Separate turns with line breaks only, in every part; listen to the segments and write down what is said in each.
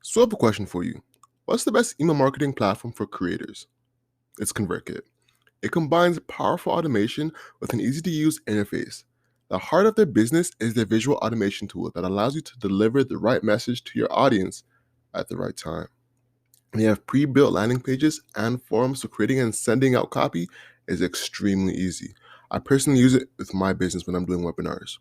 So I have a question for you. What's the best email marketing platform for creators? It's ConvertKit. It combines powerful automation with an easy-to-use interface. The heart of their business is their visual automation tool that allows you to deliver the right message to your audience at the right time. They have pre-built landing pages and forums, so creating and sending out copy is extremely easy. I personally use it with my business when I'm doing webinars.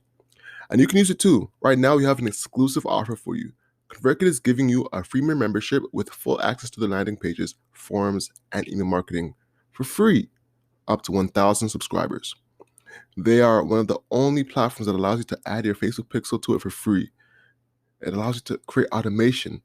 And you can use it too. Right now, we have an exclusive offer for you. ConvertKit is giving you a freemium membership with full access to the landing pages, forums, and email marketing for free, up to 1,000 subscribers. They are one of the only platforms that allows you to add your Facebook pixel to it for free. It allows you to create automation,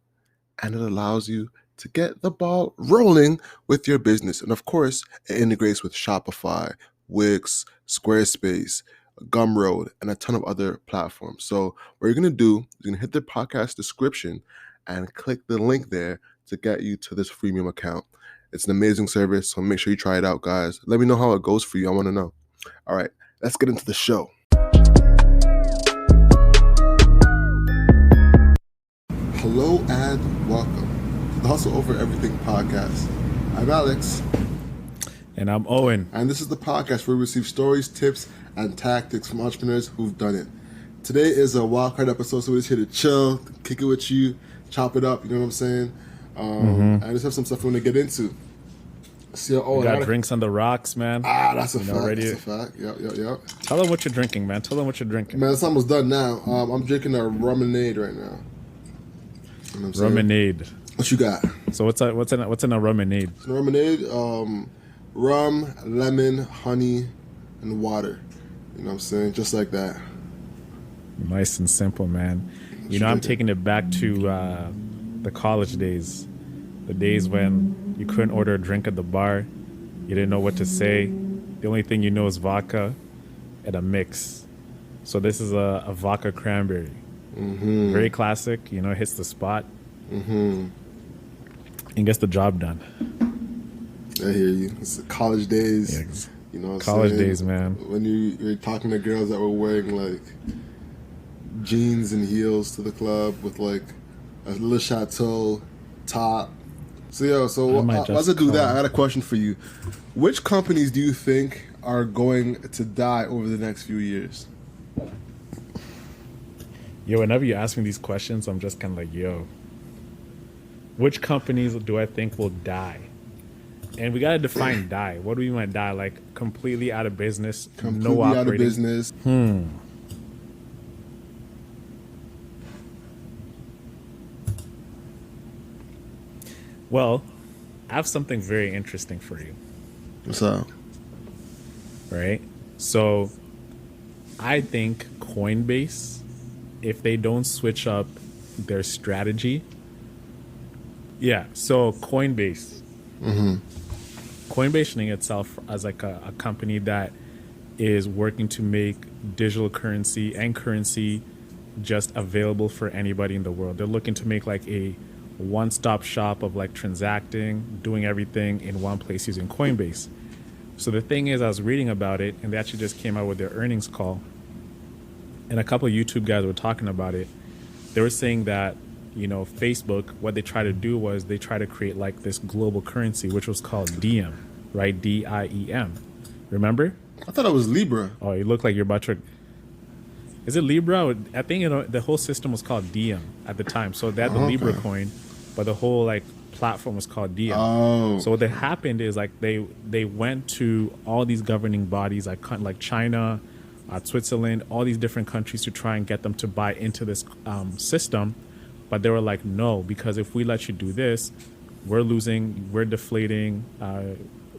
and it allows you to get the ball rolling with your business. And of course, it integrates with Shopify, Wix, Squarespace, Gumroad, and a ton of other platforms. So what you're going to do is you're going to hit the podcast description and click the link there to get you to this freemium account. It's an amazing service, so make sure you try it out, guys. Let me know how it goes for you. I want to know. All right, let's get into the show. Hello and welcome to the Hustle Over Everything podcast. I'm Alex.
And I'm Owen.
And this is the podcast where we receive stories, tips, and tactics from entrepreneurs who've done it. Today is a Wildcard episode, so we're just here to chill, kick it with you, chop it up, you know what I'm saying? I just have some stuff we want to get into.
So, got drinks on the rocks, man.
That's a fact. That's a fact. Yep.
Tell them what you're drinking, man. Man,
it's almost done now. I'm drinking a lemonade right now. You know
lemonade.
What you got?
So what's in a lemonade?
It's a lemonade, rum, lemon, honey, and water. You know what I'm saying? Just like that.
Nice and simple, man. I'm taking it back to the college days. The days when you couldn't order a drink at the bar. You didn't know what to say. The only thing you know is vodka and a mix. So this is a vodka cranberry.
Mm-hmm.
Very classic, hits the spot.
Mm-hmm.
And gets the job done.
I hear you. It's college days.
Yeah,
you know what
college
I'm saying?
days, man.
When you're talking to girls that were wearing like jeans and heels to the club with like a Le Chateau top. So let's do that. I got a question for you. Which companies do you think are going to die over the next few years?
Yo, whenever you ask me these questions, I'm just kind of like, which companies do I think will die? And we got to define die. What do we mean by die? Like completely out of business, no operating?
Out of business.
Well, I have something very interesting for you.
What's up?
Right? So I think Coinbase, if they don't switch up their strategy. So Coinbase.
Mm-hmm.
Coinbase itself as like a company that is working to make digital currency and currency just available for anybody in the world. They're looking to make like a one-stop shop of like transacting, doing everything in one place using Coinbase. So the thing is, I was reading about it, and they actually just came out with their earnings call, and a couple of YouTube guys were talking about it. They were saying that, Facebook, what they tried to do was they tried to create like this global currency, which was called Diem, right? DIEM. Remember?
I thought it was Libra.
Oh, you look like you're about to... Is it Libra? I think the whole system was called Diem at the time. So they had the Libra coin, but the whole like platform was called Diem.
Oh.
So what that happened is like they went to all these governing bodies like China, Switzerland, all these different countries to try and get them to buy into this system. But they were like, no, because if we let you do this, we're losing, we're deflating.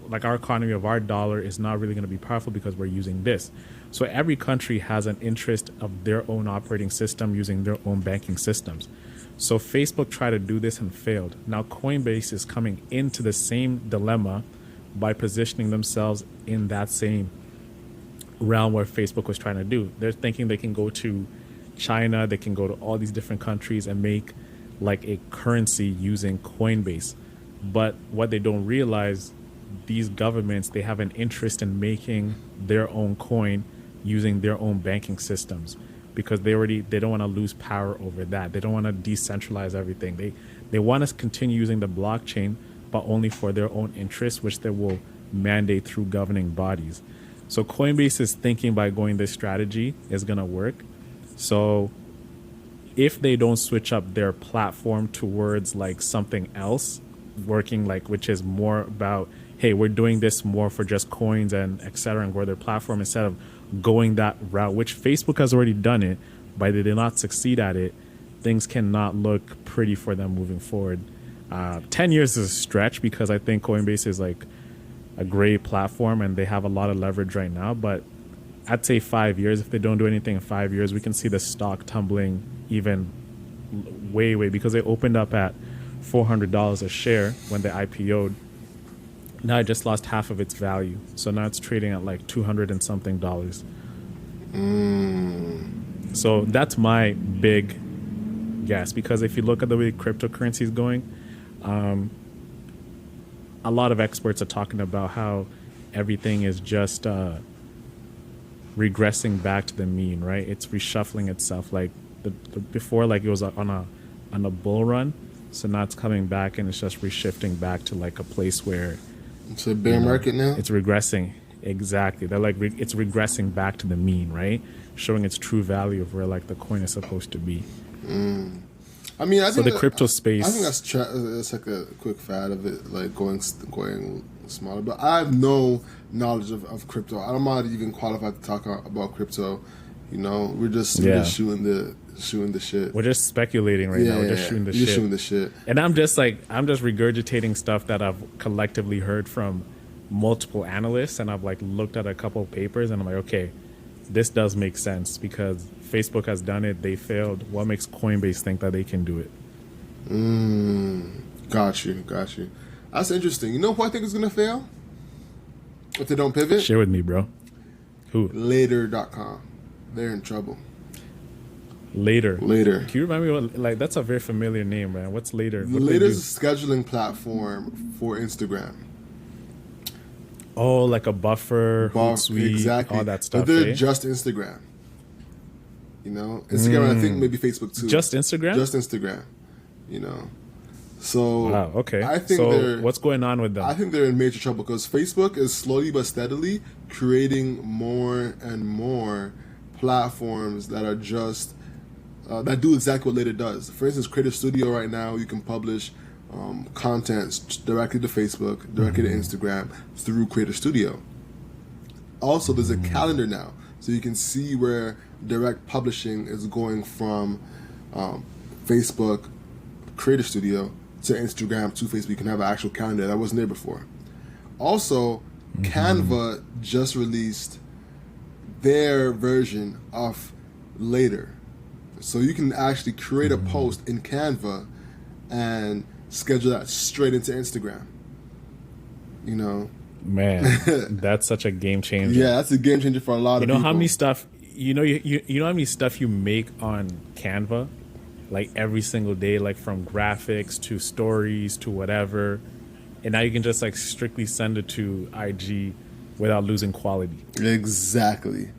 Like our economy of our dollar is not really going to be powerful because we're using this. So every country has an interest of their own operating system using their own banking systems. So Facebook tried to do this and failed. Now Coinbase is coming into the same dilemma by positioning themselves in that same realm where Facebook was trying to do. They're thinking they can go to China, they can go to all these different countries and make like a currency using Coinbase. But what they don't realize, these governments, they have an interest in making their own coin using their own banking systems, because they don't want to lose power over that. They don't want to decentralize everything. They want to continue using the blockchain, but only for their own interests, which they will mandate through governing bodies. So Coinbase is thinking by going this strategy is going to work. So if they don't switch up their platform towards like something else working, like which is more about, hey, we're doing this more for just coins and etc., and grow their platform instead of going that route, which Facebook has already done it, but they did not succeed at it, things cannot look pretty for them moving forward. 10 years is a stretch because I think Coinbase is like a great platform and they have a lot of leverage right now, but I'd say 5 years. If they don't do anything in 5 years, we can see the stock tumbling even way, because they opened up at $400 a share when they IPO'd. Now it just lost half of its value. So now it's trading at like 200 and something dollars. So that's my big guess, because if you look at the way cryptocurrency is going, a lot of experts are talking about how everything is just regressing back to the mean, right? It's reshuffling itself. Like before, like it was on a bull run, so now it's coming back and it's just reshifting back to like a place where
it's a bear market now.
It's regressing. Exactly. They're like it's regressing back to the mean, right? Showing its true value of where like the coin is supposed to be.
I mean, I think
the crypto space.
I think that's like a quick fad of it, like going smaller. But I have no knowledge of crypto. I'm not even qualified to talk about crypto. You know, we're just shooting the shit.
We're just speculating right now. We're just shooting the shit.
Shooting the shit.
And I'm just regurgitating stuff that I've collectively heard from multiple analysts, and I've like looked at a couple of papers, and I'm like, okay, this does make sense because Facebook has done it. They failed. What makes Coinbase think that they can do it?
Got you. That's interesting. You know who I think is going to fail? If they don't pivot?
Share with me, bro. Who?
Later.com. They're in trouble.
Later.
Can
you remind me what, like, that's a very familiar name, man. What's Later?
Later's a scheduling platform for Instagram.
Oh, like a buffer, Hootsuite,
exactly.
All that stuff.
But they're just Instagram. You know, Instagram. I think maybe Facebook too.
Just Instagram.
Just Instagram. You know, so
wow. Okay.
I think
what's going on with them?
I think they're in major trouble because Facebook is slowly but steadily creating more and more platforms that are just that do exactly what Later does. For instance, Creator Studio right now, you can publish content directly to Facebook, directly to Instagram through Creator Studio. Also, there's a calendar now, so you can see where direct publishing is going from Facebook, Creator Studio, to Instagram, to Facebook. You can have an actual calendar that wasn't there before. Also, Canva just released their version of Later. So you can actually create a post in Canva and schedule that straight into Instagram. You know,
man, that's such a game changer.
Yeah, that's a game changer for a lot of people.
You know how many stuff you know how many stuff you make on Canva, like every single day, like from graphics to stories to whatever, and now you can just like strictly send it to IG without losing quality.
Exactly.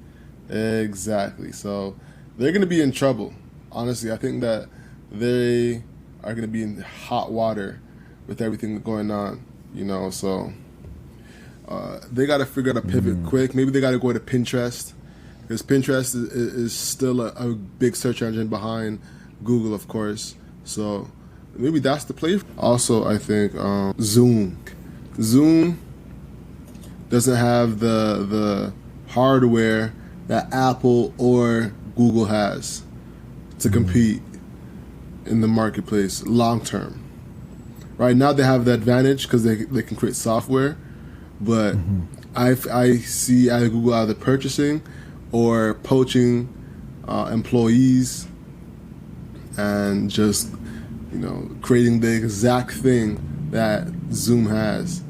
So they're going to be in trouble. Honestly, I think that they are going to be in hot water with everything going on, you know, so they got to figure out a pivot quick. Maybe they got to go to Pinterest, because Pinterest is still a big search engine behind Google, of course. So maybe that's the play. Also, I think Zoom doesn't have the hardware that Apple or Google has to compete in the marketplace long term. Right now they have the advantage because they can create software, but I see either Google either purchasing or poaching employees and just, you know, creating the exact thing that Zoom has,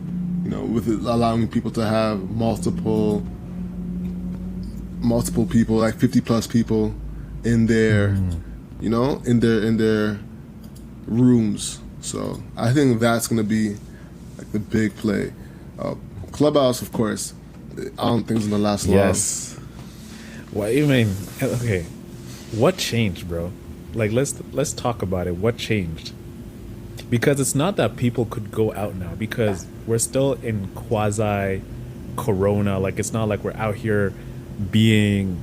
you know, with it allowing people to have multiple people, like 50 plus people in their, you know, in their rooms. So I think that's going to be like the big play. Clubhouse, of course, I don't think it's going to last long.
Yes. What you mean? Okay. What changed, bro? Like let's talk about it. What changed? Because it's not that people could go out now because we're still in quasi corona. Like it's not like we're out here being,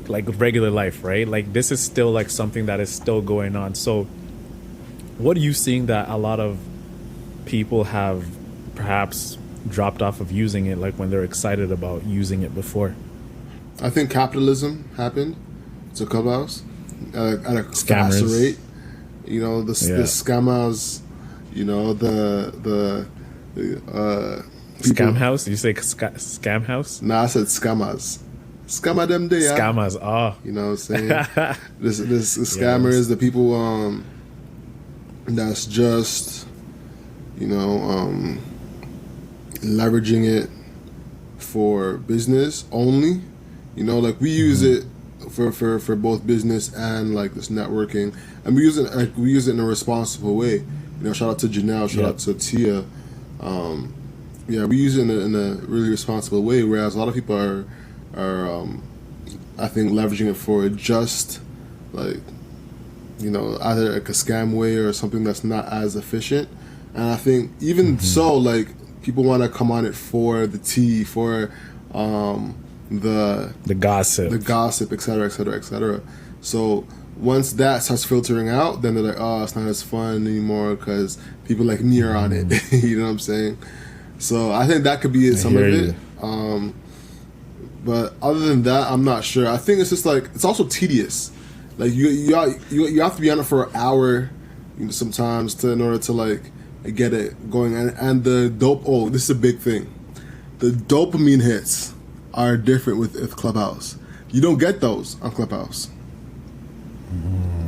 like regular life, right? Like this is still like something that is still going on. So what are you seeing that a lot of people have perhaps dropped off of using it, like when they're excited about using it before?
I think capitalism happened to Clubhouse at a faster
Scammers.
rate. The
Yeah.
scammers, the
Scam
people.
house? Did you say scam house?
Nah, I said scammers. Scammer them there, yeah.
Scammers. Oh.
You know what I'm saying? This the
Yes.
scammers, the people that's just you know leveraging it for business only. Like we use
Hmm.
it for both business and like this networking, and we use it in a responsible way. Shout out to Janelle, shout out
Yep.
to Tia. Um, yeah, we use it in a really responsible way. Whereas a lot of people are I think leveraging it for just like either like a scam way or something that's not as efficient. And I think even
Hmm.
so, like people want to come on it for the tea, for um, the
The
the
gossip.
gossip, et cetera, et cetera, et cetera. So once that starts filtering out, then they're like, oh, it's not as fun anymore because people like me are on it.
Hmm.
You know what I'm saying? So I think that could be
I
some of
hear
it.
you.
But other than that, I'm not sure. I think it's just like it's also tedious. Like you have to be on it for an hour, sometimes in order to like get it going. And the dope. Oh, this is a big thing. The dopamine hits are different with Clubhouse. You don't get those on Clubhouse.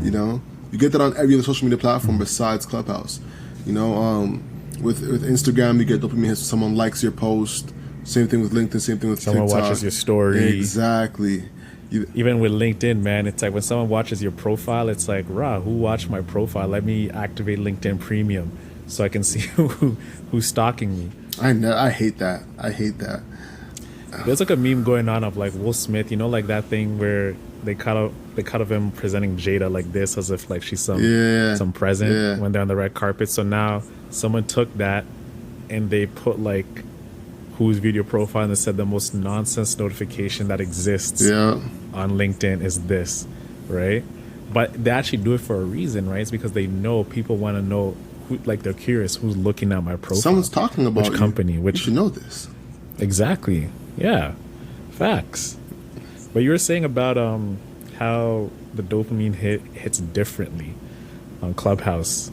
You get that on every other social media platform besides Clubhouse. You know, with Instagram, you get dopamine hits. When someone likes your post. Same thing with LinkedIn. Same thing with
Someone
TikTok.
watches your story.
Exactly. You,
Even with LinkedIn, man, it's like when someone watches your profile, it's like, rah, who watched my profile? Let me activate LinkedIn Premium so I can see who's stalking me.
I hate that. I hate that.
There's like a meme going on of like Will Smith, like that thing where they cut of him presenting Jada like this as if like she's some
Yeah,
some present
yeah,
when they're on the red carpet. So now someone took that and they put like whose video profile and they said the most nonsense notification that exists
yeah.
on LinkedIn is this, right? But they actually do it for a reason, right? It's because they know people want to know who, like they're curious who's looking at my
Someone's
profile,
talking
which
about you.
company,
You
which
should know this.
exactly, yeah, facts. But you were saying about how the dopamine hits differently on Clubhouse,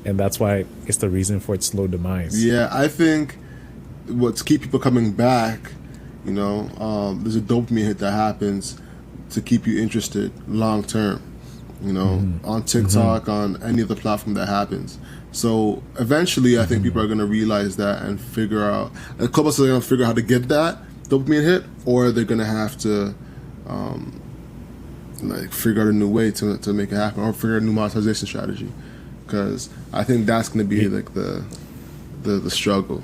and that's why it's the reason for its slow demise.
Yeah, I think what's keep people coming back, there's a dopamine hit that happens to keep you interested long term. On
Hmm.
TikTok, on any other platform that happens. So eventually, I think people are going to realize that and figure out. A couple are going to figure out how to get that dopamine hit, or they're going to have to like figure out a new way to make it happen, or figure out a new monetization strategy. Because I think that's going to be
You,
like the struggle.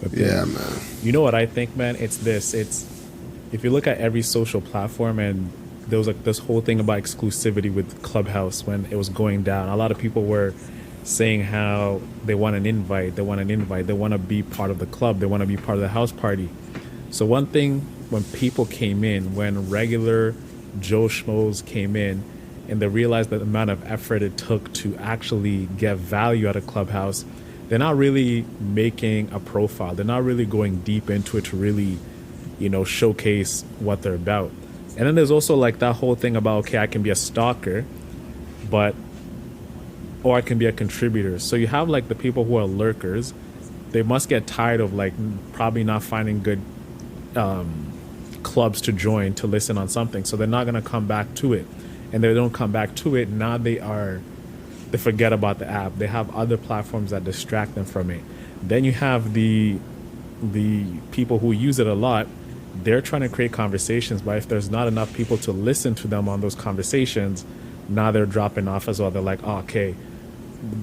the
Yeah,
thing.
man.
You know what I think, man? It's this. It's if you look at every social platform and there was like this whole thing about exclusivity with Clubhouse when it was going down. A lot of people were saying how they want an invite, they want an invite, they want to be part of the club, they want to be part of the house party. So one thing when people came in, when regular Joe Schmoes came in and they realized the amount of effort it took to actually get value out of Clubhouse, they're not really making a profile. They're not really going deep into it to really, showcase what they're about. And then there's also like that whole thing about, okay, I can be a stalker, but or I can be a contributor. So you have like the people who are lurkers. They must get tired of like probably not finding good clubs to join to listen on something. So they're not gonna come back to it. And they don't come back to it, now they forget about the app. They have other platforms that distract them from it. Then you have the people who use it a lot. They're trying to create conversations, but if there's not enough people to listen to them on those conversations, now they're dropping off as well. They're like, oh, okay,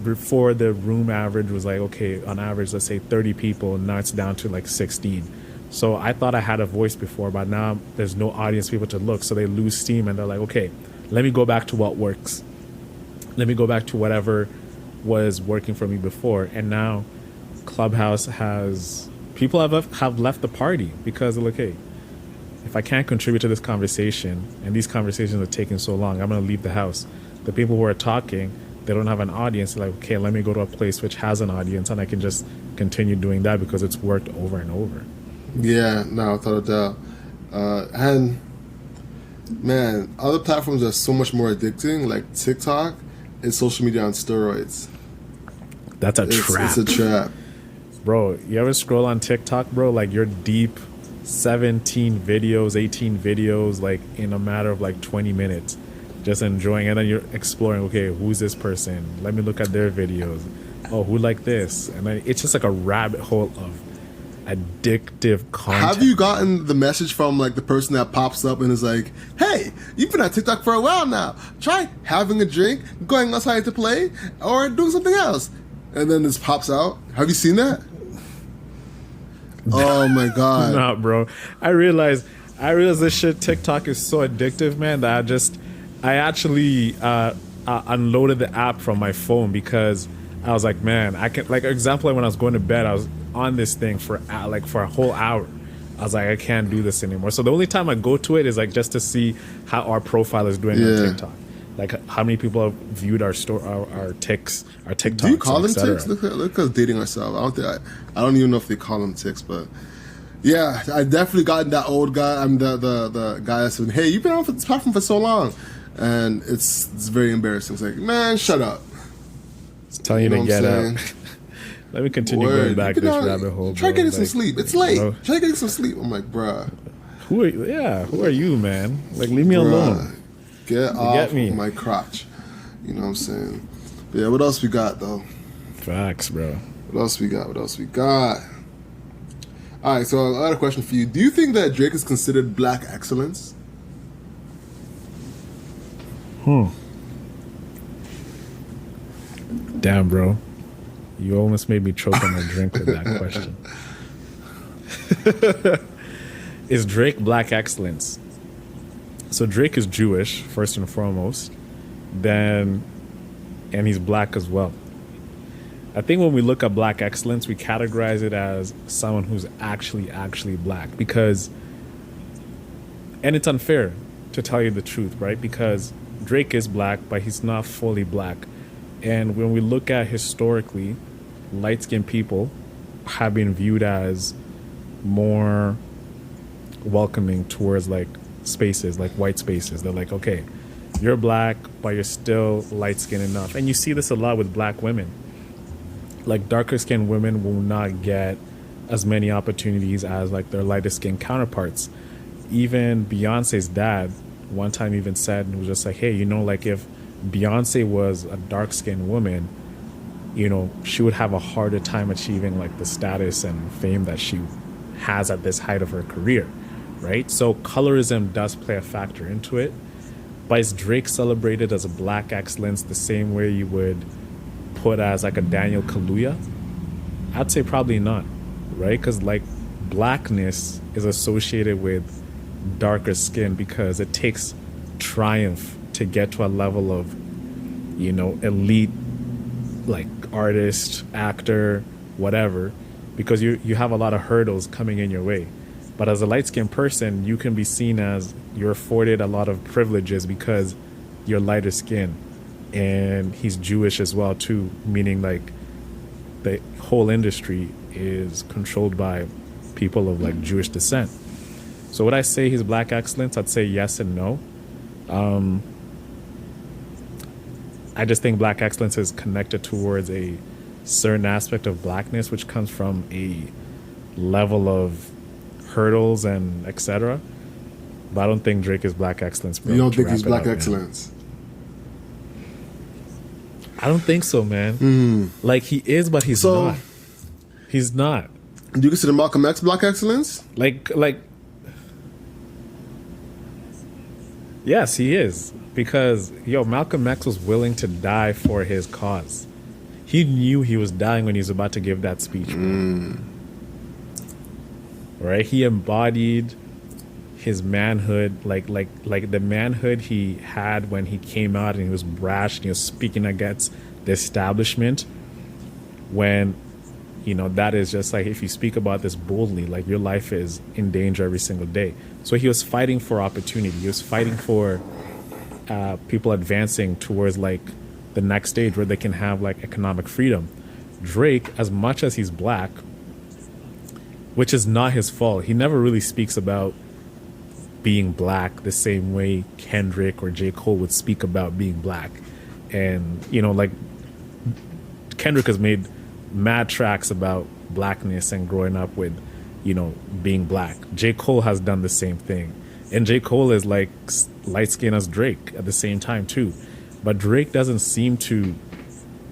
before the room average was like, okay, on average, let's say 30 people, now it's down to like 16. So I thought I had a voice before, but now there's no audience people to look. So they lose steam and they're like, okay, let me go back to what works. Let me go back to whatever was working for me before. And now Clubhouse has people have left the party because they're like, hey, if I can't contribute to this conversation and these conversations are taking so long, I'm going to leave the house. The people who are talking, they don't have an audience. They're like, okay, let me go to a place which has an audience and I can just continue doing that because it's worked over and over.
Yeah, no, without a doubt. And man, other platforms are so much more addicting. Like TikTok is social media on steroids.
That's a trap.
It's a trap.
Bro, you ever scroll on TikTok, bro? Like you're deep 17 videos, 18 videos, like in a matter of like 20 minutes, just enjoying. And then you're exploring, okay, who's this person? Let me look at their videos. Oh, who like this? And then it's just like a rabbit hole of addictive content.
Have you gotten the message from like the person that pops up and is like, hey, you've been on TikTok for a while now. Try having a drink, going outside to play, or doing something else. And then this pops out. Have you seen that? Oh my God.
Nah, bro. I realize this shit TikTok is so addictive, man, that I actually unloaded the app from my phone because I was like, man, I can, like, example, when I was going to bed, I was on this thing for a whole hour. I was like, I can't do this anymore. So the only time I go to it is like just to see how our profile is doing on TikTok. Like how many people have viewed our TikToks.
Do you call them ticks? Look at us dating ourselves. I don't even know if they call them ticks, but yeah, I definitely got that old guy. I'm the guy that said, hey, you've been on this platform for so long. And it's very embarrassing. It's like, man, shut up.
It's telling you to get out. Let me continue going back this rabbit hole.
Try getting some sleep. It's late. Try getting some sleep. I'm like, bruh.
Who are you, man? Like, leave me alone.
Get off my crotch. You know what I'm saying? But yeah, what else we got, though?
Facts, bro.
What else we got? All right, so I got a question for you. Do you think that Drake is considered black excellence?
Damn, bro. You almost made me choke on my drink with that question. Is Drake black excellence? So Drake is Jewish, first and foremost, and he's black as well. I think when we look at black excellence, we categorize it as someone who's actually black because, and it's unfair to tell you the truth, right? Because Drake is black, but he's not fully black. And when we look at historically, light-skinned people have been viewed as more welcoming towards like spaces, like white spaces. They're like, okay, you're black, but you're still light-skinned enough. And you see this a lot with black women. Like darker-skinned women will not get as many opportunities as like their lighter-skinned counterparts. Even Beyonce's dad one time even said, it was just like, hey, you know, like if Beyonce was a dark-skinned woman, you know, she would have a harder time achieving like the status and fame that she has at this height of her career, right? So colorism does play a factor into it. But is Drake celebrated as a black excellence the same way you would put as like a Daniel Kaluuya? I'd say probably not, right? Because like blackness is associated with darker skin because it takes triumph to get to a level of, you know, elite, like artist, actor, whatever, because you have a lot of hurdles coming in your way. But as a light-skinned person, you can be seen as you're afforded a lot of privileges because you're lighter skin. And he's Jewish as well too, meaning like the whole industry is controlled by people of like Jewish descent. So would I say he's black excellence? I'd say yes and no. I just think black excellence is connected towards a certain aspect of blackness, which comes from a level of hurdles and etc. But I don't think Drake is black excellence, bro.
You don't think he's black excellence?
I don't think so, man. Like he is, but he's not. He's not.
Do you consider Malcolm X black excellence?
Like, yes, he is. Because, Malcolm X was willing to die for his cause. He knew he was dying when he was about to give that speech. right? He embodied his manhood, like the manhood he had when he came out and he was brash and he was speaking against the establishment. When that is just like, if you speak about this boldly, like your life is in danger every single day. So he was fighting for opportunity. He was fighting for people advancing towards like the next stage where they can have like economic freedom. Drake, as much as he's black, which is not his fault, he never really speaks about being black the same way Kendrick or J. Cole would speak about being black. And like Kendrick has made mad tracks about blackness and growing up with being black. J. Cole has done the same thing, and J. Cole is like light skinned as Drake at the same time too, but Drake doesn't seem to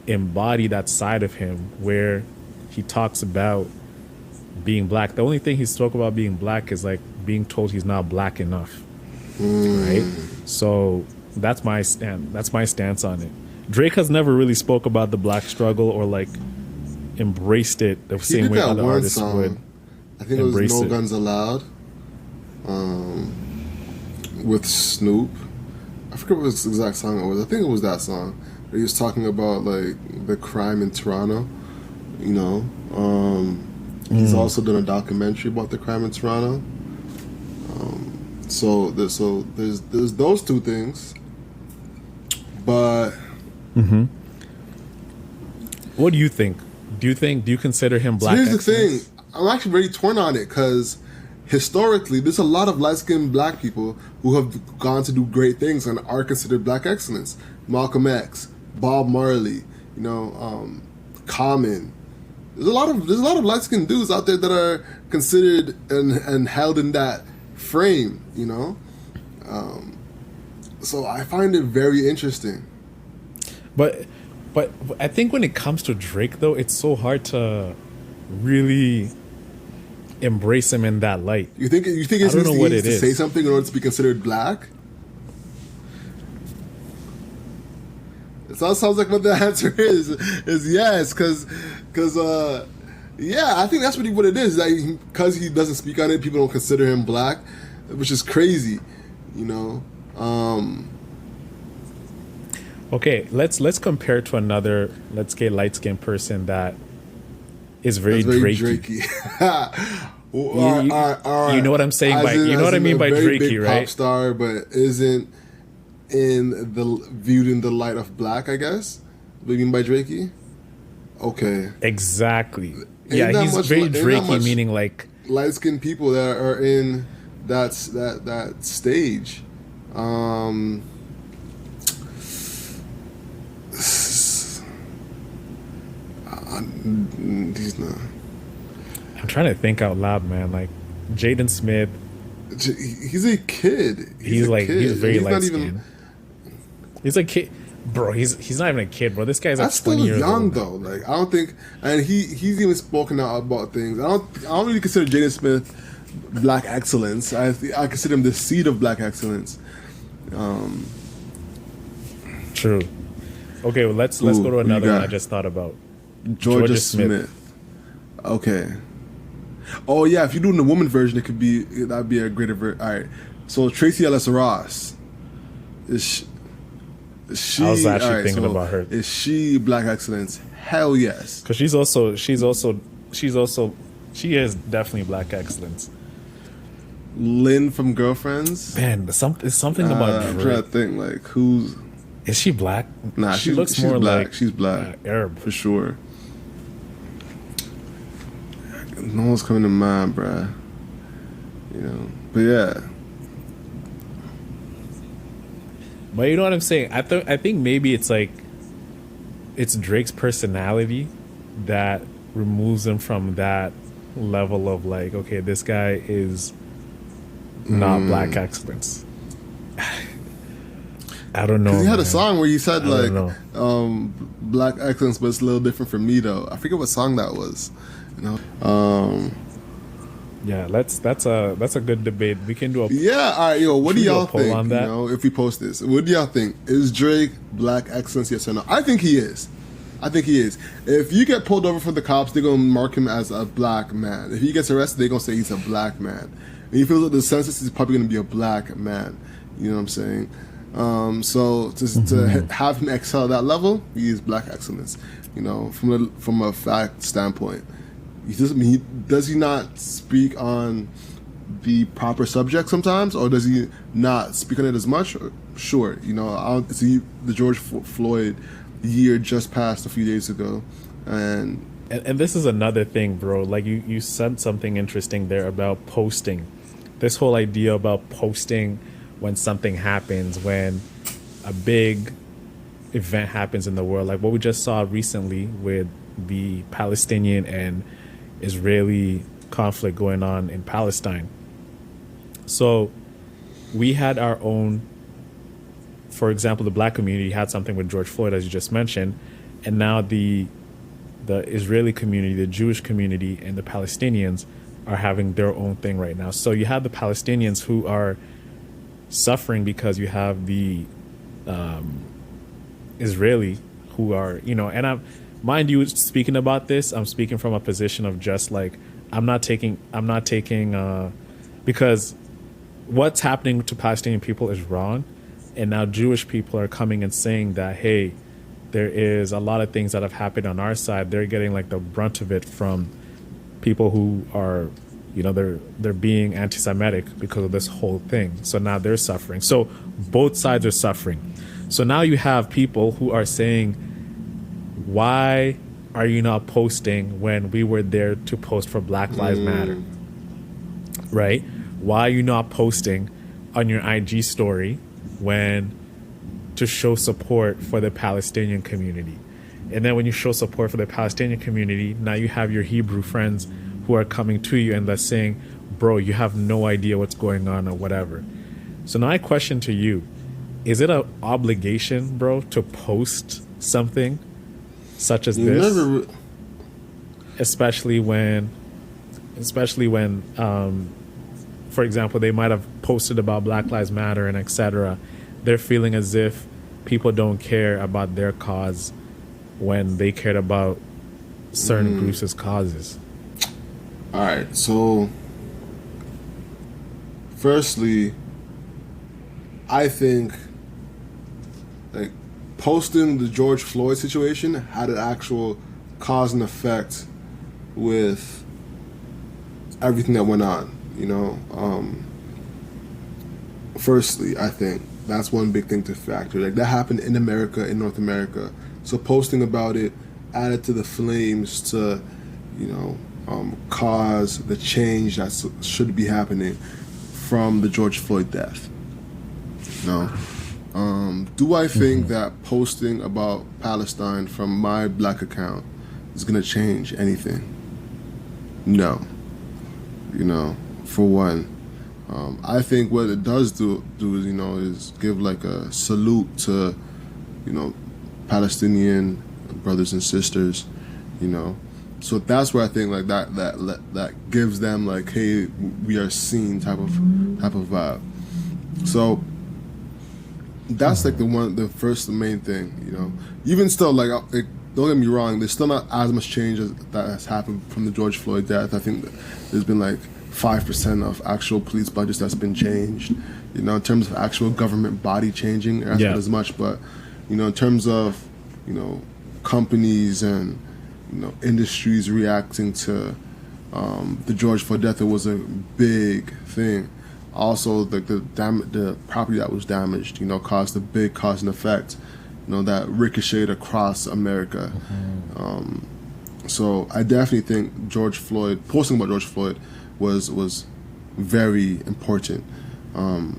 embody that side of him where he talks about being black. The only thing he spoke about being black is like being told he's not black enough, right? So that's my stance on it. Drake has never really spoke about the black struggle or like embraced it the same way other artists would.
I think it was No Guns Allowed, with Snoop. I forget what his exact song it was. I think it was that song. He was talking about like the crime in Toronto. He's also done a documentary about the crime in Toronto. So there's those two things, but
what do you think? Do you consider him black?
So here's
excellence?
the thing. I'm actually very torn on it because historically, there's a lot of light-skinned black people who have gone to do great things and are considered black excellence. Malcolm X, Bob Marley, Common. There's a lot of light-skinned dudes out there that are considered and held in that frame. So I find it very interesting.
But I think when it comes to Drake, though, it's so hard to really embrace him in that light.
You think he needs to say something in order to be considered black? It sounds like what the answer is yes, because I think that's what it is. That because he doesn't speak on it, people don't consider him black, which is crazy,
Okay, let's compare to another, let's get light skinned person that is very Drakey. You know what I'm saying by I mean by Drakey, right?
Pop star, but isn't viewed in the light of black, I guess. What do you mean by Drakey? Okay,
exactly. Yeah, he's very Drakey, meaning like
light skinned people that are in that stage. He's not.
I'm trying to think out loud, man. Like Jaden Smith.
He's a kid.
He's very light skinned. He's a kid, bro. He's not even a kid, bro. This guy's like 20 years old.
That's still young though. Like I don't think, and he's even spoken out about things. I don't really consider Jaden Smith black excellence. I consider him the seed of black excellence.
True. Okay, well, let's go to another one I just thought about.
Georgia Smith. Okay. Oh yeah, if you're doing the woman version, that'd be a greater version. All right. So Tracy Ellis Ross is she?
I was actually thinking about her.
Is she black excellence? Hell yes.
Because she is definitely black excellence.
Lynn from Girlfriends.
Man, it's something about Drake.
I'm trying to think like who's.
Is she black?
Nah,
she looks more
black.
like
she's black.
Arab
for sure. No one's coming to mind, bruh. But yeah.
But you know what I'm saying? I think maybe it's like it's Drake's personality that removes him from that level of like, okay, this guy is not black excellence. I don't know.
He had a song where he said like black excellence, but it's a little different for me though. I forget what song that was.
Yeah, that's a good debate. We can do a
all right, what do y'all think?
On that?
If we post this, what do y'all think? Is Drake black excellence? Yes or no? I think he is. I think he is. If you get pulled over for the cops, they're gonna mark him as a black man. If he gets arrested, they're gonna say he's a black man. And he feels like the census is probably gonna be a black man. You know what I'm saying? So to have him excel at that level, he is black excellence. You know, from a fact standpoint, does he not speak on the proper subject sometimes, or does he not speak on it as much? Sure, you know, see the George Floyd year just passed a few days ago,
And this is another thing, bro. Like you said something interesting there about posting. This whole idea about posting when something happens, when a big event happens in the world, like what we just saw recently with the Palestinian and Israeli conflict going on in Palestine. So we had our own, for example, the black community had something with George Floyd, as you just mentioned, and now the Israeli community, the Jewish community, and the Palestinians are having their own thing right now. So you have the Palestinians who are suffering because you have the Israeli who are, you know, and mind you, speaking about this, I'm speaking from a position of just like, I'm not taking, because what's happening to Palestinian people is wrong. And now Jewish people are coming and saying that, hey, there is a lot of things that have happened on our side. They're getting like the brunt of it from people who are, you know, they're being anti-Semitic because of this whole thing. So now they're suffering. So both sides are suffering. So now you have people who are saying, why are you not posting when we were there to post for Black Lives Matter? Right? Why are you not posting on your IG story when to show support for the Palestinian community? And then when you show support for the Palestinian community, now you have your Hebrew friends who are coming to you and they're saying, bro, you have no idea what's going on or whatever. So now I question to you, is it an obligation, bro, to post something such as this? Especially when, for example, they might have posted about Black Lives Matter and etc. They're feeling as if people don't care about their cause when they cared about certain groups' causes.
All right, so firstly, I think like posting the George Floyd situation had an actual cause and effect with everything that went on, you know. Firstly, I think that's one big thing to factor. Like that happened in America, in North America. So posting about it added to the flames to, you know, cause the change that should be happening from the George Floyd death. You know, do I think that posting about Palestine from my Black account is gonna change anything? No. You know, for one, I think what it does do is, you know, is give like a salute to, you know, Palestinian brothers and sisters, you know. So that's where I think like that gives them like, hey, we are seen type of vibe. So that's like the main thing, you know. Even still, like, don't get me wrong, there's still not as much change that has happened from the George Floyd death. I think there's been like 5% of actual police budgets that's been changed. You know, in terms of actual government body changing, that's not as much. But, you know, in terms of, you know, companies and, you know, industries reacting to the George Floyd death, it was a big thing. Also, the property that was damaged, you know, caused a big cause and effect, you know, that ricocheted across America. So I definitely think posting about George Floyd was very important. And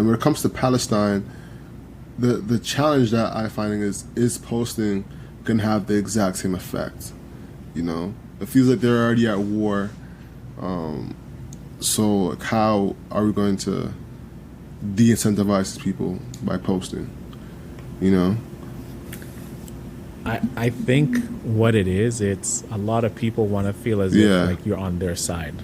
when it comes to Palestine, the challenge that I'm finding is posting can have the exact same effect. You know, it feels like they're already at war. So like, how are we going to de-incentivize these people by posting? You know?
I think what it is, it's a lot of people want to feel as if like you're on their side.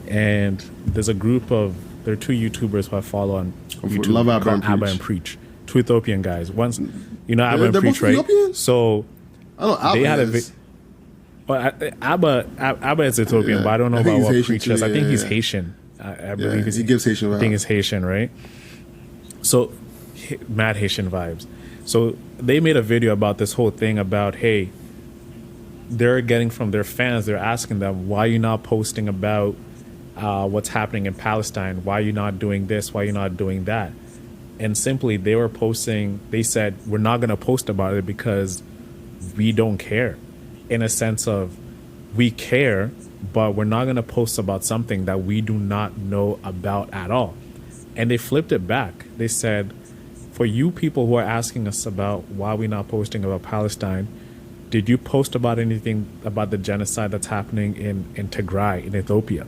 And there are two YouTubers who I follow on YouTube
Love Abba
called
and
Abba
Preach.
and Preach. Two Ethiopian guys. Once, you know, Abba and
They're both
Preach, right?
Ethiopian.
So
I know
they
Abba
had a.
is.
Well, Abba is Ethiopian, but
Yeah,
I don't know
I think
about
he's
what
Haitian
Preach
too.
is. I
Yeah,
think he's
yeah,
Haitian. I
yeah.
believe he's.
He gives Haitian
I think
vibe.
he's Haitian, right? So, mad Haitian vibes. So they made a video about this whole thing about, hey, they're getting from their fans. They're asking them, why are you not posting about what's happening in Palestine? Why are you not doing this? Why are you not doing that? And simply, they were posting. They said, we're not going to post about it because we don't care. In a sense of, we care, but we're not going to post about something that we do not know about at all. And they flipped it back. They said, for you people who are asking us about why we're not posting about Palestine, did you post about anything about the genocide that's happening in Tigray, in Ethiopia?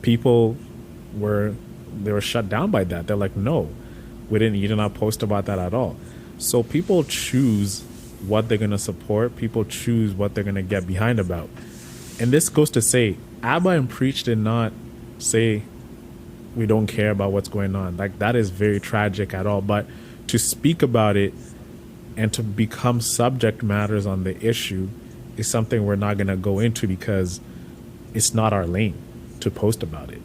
People were, they were shut down by that. They're like, no, you did not post about that at all. So people choose what they're going to support. People choose what they're going to get behind about. And this goes to say, Abba and Preach did not say we don't care about what's going on. Like, that is very tragic at all. But to speak about it and to become subject matters on the issue is something we're not going to go into because it's not our lane to post about it.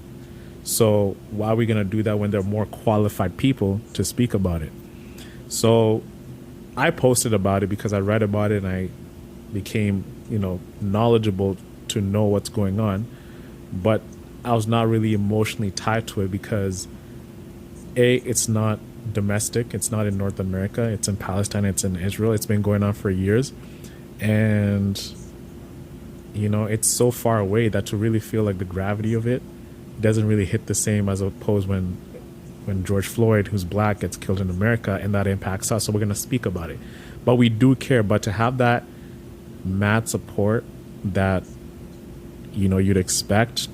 So why are we going to do that when there are more qualified people to speak about it? So I posted about it because I read about it and I became, knowledgeable to know what's going on. But I was not really emotionally tied to it because it's not domestic, it's not in North America, it's in Palestine, it's in Israel, it's been going on for years. And it's so far away that to really feel like the gravity of it doesn't really hit the same as opposed when George Floyd, who's black, gets killed in America, and that impacts us. So we're going to speak about it. But we do care. But to have that mad support that you'd expect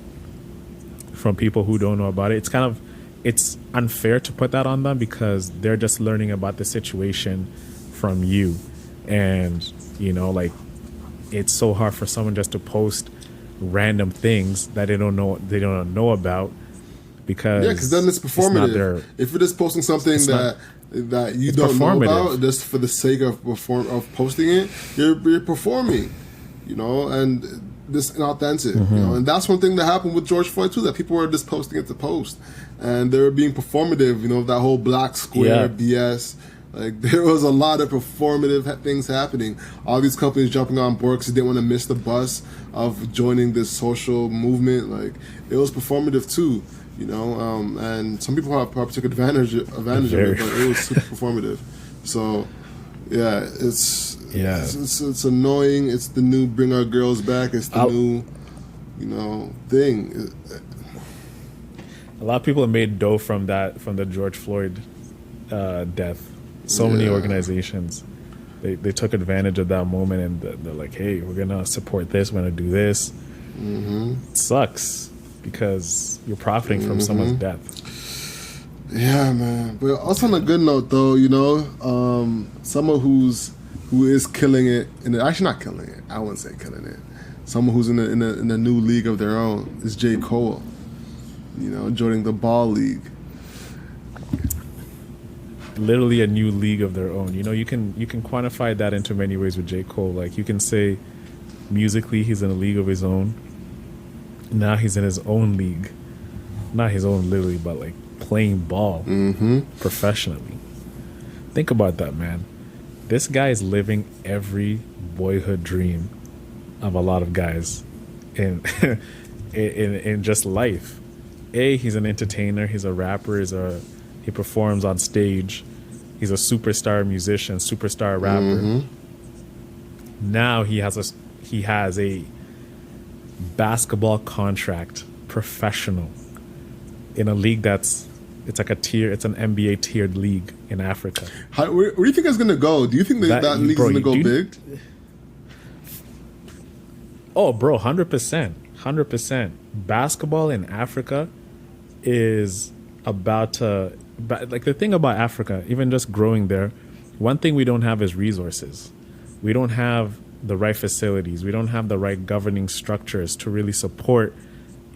from people who don't know about it, it's unfair to put that on them because they're just learning about the situation from you. And it's so hard for someone just to post random things that they don't know about because
Because then it's performative. If you're just posting something that you don't know about just for the sake of posting it, you're performing, and this inauthentic, and that's one thing that happened with George Floyd too, that people were just posting it to post and they were being performative, that whole black square BS. Like, there was a lot of performative things happening. All these companies jumping on board because they didn't want to miss the bus of joining this social movement. Like, it was performative too, and some people probably took advantage of it, but it was super performative. So, yeah, it's annoying. It's the new bring our girls back. It's the new, thing.
A lot of people have made dough from the George Floyd death. So many organizations, they took advantage of that moment and they're like, hey, we're going to support this, we're going to do this. It sucks because you're profiting from someone's death.
Yeah, man. But also on a good note, though, someone who is killing it, and actually not killing it, I wouldn't say killing it. Someone who's in a new league of their own is J. Cole, joining the Ball League.
Literally a new league of their own. You can quantify that into many ways with J. Cole. Like, you can say musically he's in a league of his own. Now he's in his own league. Not his own literally, but like playing ball professionally. Think about that, man. This guy is living every boyhood dream of a lot of guys in in just life. He's an entertainer, he's a rapper, he performs on stage. He's a superstar musician, superstar rapper. Now he has a basketball contract, professional, in a league it's like it's an NBA tiered league in Africa.
Where do you think it's gonna go? Do you think that league is gonna go big?
Oh, bro, 100%. Basketball in Africa is about to. But like, the thing about Africa, even just growing there, one thing we don't have is resources. We don't have the right facilities. We don't have the right governing structures to really support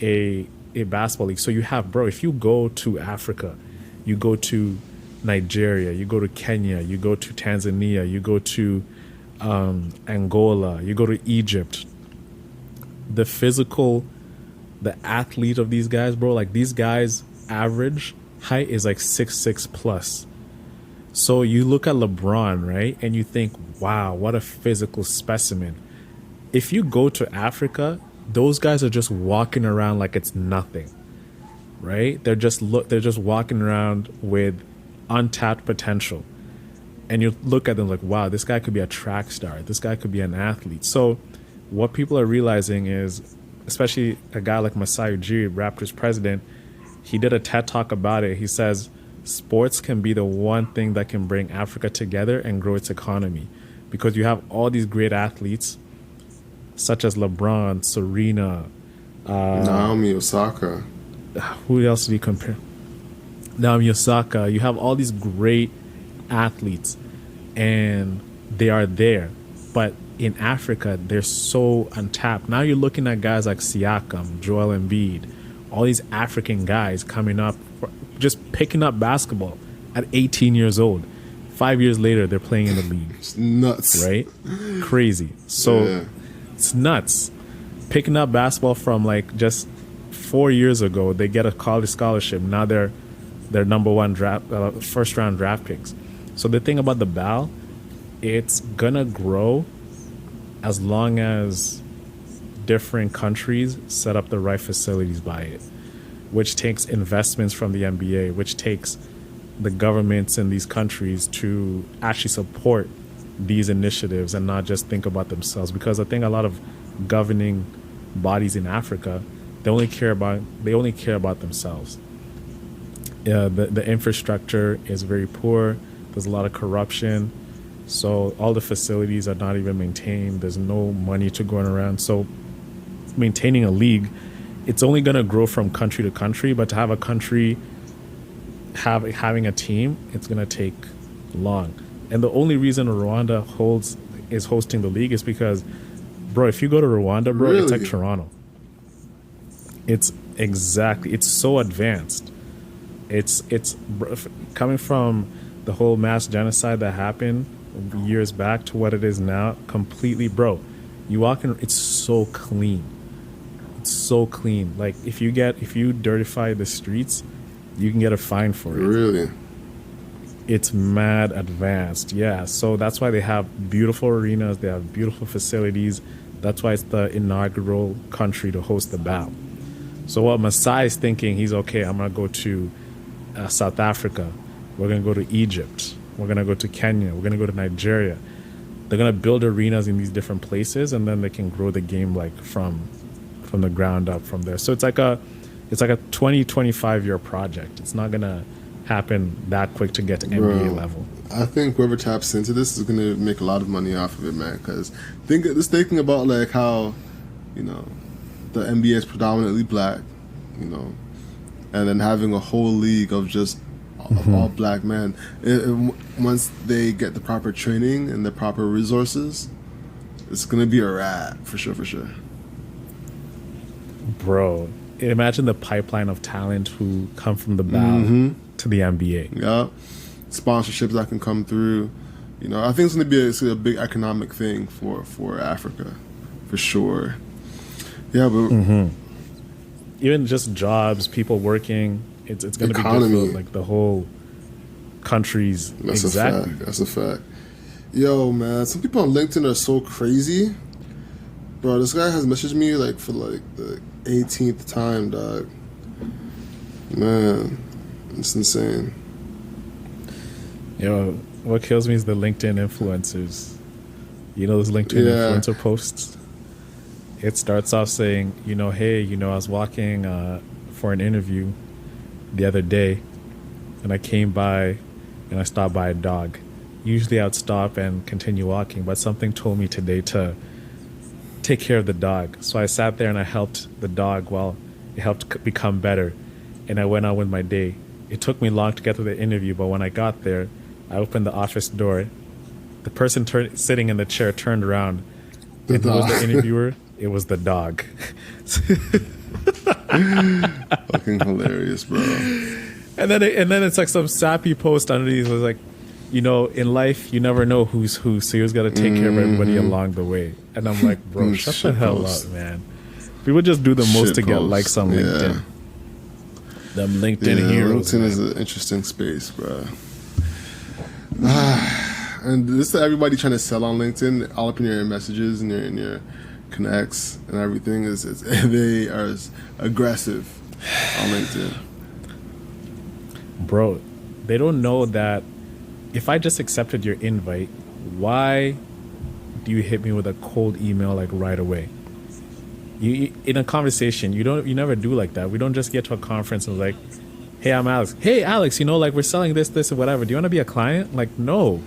a basketball league. So you have, bro, if you go to Africa, you go to Nigeria, you go to Kenya, you go to Tanzania, you go to Angola, you go to Egypt. The physical, the athlete of these guys, bro, like these guys' average height is like 6'6" plus. So you look at LeBron, right, and you think, wow, what a physical specimen. If you go to Africa, those guys are just walking around like it's nothing, right? They're just walking around with untapped potential. And you look at them like, wow, this guy could be a track star. This guy could be an athlete. So what people are realizing is, especially a guy like Masai Ujiri, Raptors president, he did a TED talk about it. He says sports can be the one thing that can bring Africa together and grow its economy, because you have all these great athletes such as LeBron, Serena,
Naomi Osaka.
who else do you compare? Naomi Osaka. You have all these great athletes, and they are there. But in Africa, they're so untapped. Now you're looking at guys like Siakam, Joel Embiid, all these African guys coming up, just picking up basketball at 18 years old. 5 years later, they're playing in the league.
It's nuts.
Right? Crazy. So
Yeah.
it's nuts. Picking up basketball from like just 4 years ago, they get a college scholarship. Now they're number one first round draft picks. So the thing about the BAL, it's gonna grow as long as different countries set up the right facilities by it, which takes investments from the NBA, which takes the governments in these countries to actually support these initiatives and not just think about themselves. Because I think a lot of governing bodies in Africa, they only care about themselves. The infrastructure is very poor. There's a lot of corruption. So all the facilities are not even maintained. There's no money to go around. So maintaining a league, it's only going to grow from country to country, but to have a country having a team, it's going to take long. And the only reason Rwanda is hosting the league is because, bro, if you go to Rwanda, bro, it's like
Really?
Toronto. It's so advanced. It's coming from the whole mass genocide that happened years back to what it is now, completely, bro. You walk in, it's so clean. It's so clean. Like if you dirtify the streets, you can get a fine for it.
Really?
It's mad advanced. Yeah. So that's why they have beautiful arenas, they have beautiful facilities. That's why it's the inaugural country to host the BAL. So what Masai is thinking, he's okay, I'm gonna go to South Africa. We're gonna go to Egypt. We're gonna go to Kenya. We're gonna go to Nigeria. They're gonna build arenas in these different places, and then they can grow the game like from the ground up from there. So it's like a 20-25 year project. It's not gonna happen that quick to get to NBA level.
I think whoever taps into this is going to make a lot of money off of it, man. Because thinking about like how, the NBA is predominantly black, and then having a whole league of just of all black men. Once they get the proper training and the proper resources, it's going to be a wrap for sure, for sure.
Bro, imagine the pipeline of talent who come from the BAL to the NBA.
Yeah, sponsorships that can come through. I think it's going to be a big economic thing for Africa, for sure. Yeah, but
Even just jobs, people working, it's going to be
economy.
good for like the whole country's.
That's
exactly.
a fact. That's a fact. Yo, man, some people on LinkedIn are so crazy. Bro, this guy has messaged me like for like the 18th time, dog. Man, it's insane.
Yo, what kills me is the LinkedIn influencers. You know those LinkedIn influencer posts? It starts off saying, hey, I was walking for an interview the other day, and I came by and I stopped by a dog. Usually I would stop and continue walking, but something told me today to take care of the dog. So I sat there and I helped the dog while it helped become better. And I went on with my day. It took me long to get to the interview, but when I got there, I opened the office door. The person sitting in the chair turned around. And who was the interviewer? It was the dog.
Fucking hilarious, bro.
And then it's like some sappy post underneath was like, in life you never know who's who, so you just got to take care of everybody along the way. And I'm like, bro, shut the
Shit
hell
post.
up, man. People just do the most
Shit
to get
post.
likes on
Yeah.
LinkedIn. Them LinkedIn
Yeah,
heroes,
LinkedIn
man.
is an interesting space, bro. And this is everybody trying to sell on LinkedIn, all up in your messages and your connects and everything they are aggressive on LinkedIn.
Bro, they don't know that if I just accepted your invite, why do you hit me with a cold email like right away? You in a conversation, you never do like that. We don't just get to a conference and like, hey, I'm Alex. Hey, Alex, like we're selling this, and whatever. Do you want to be a client? Like, no.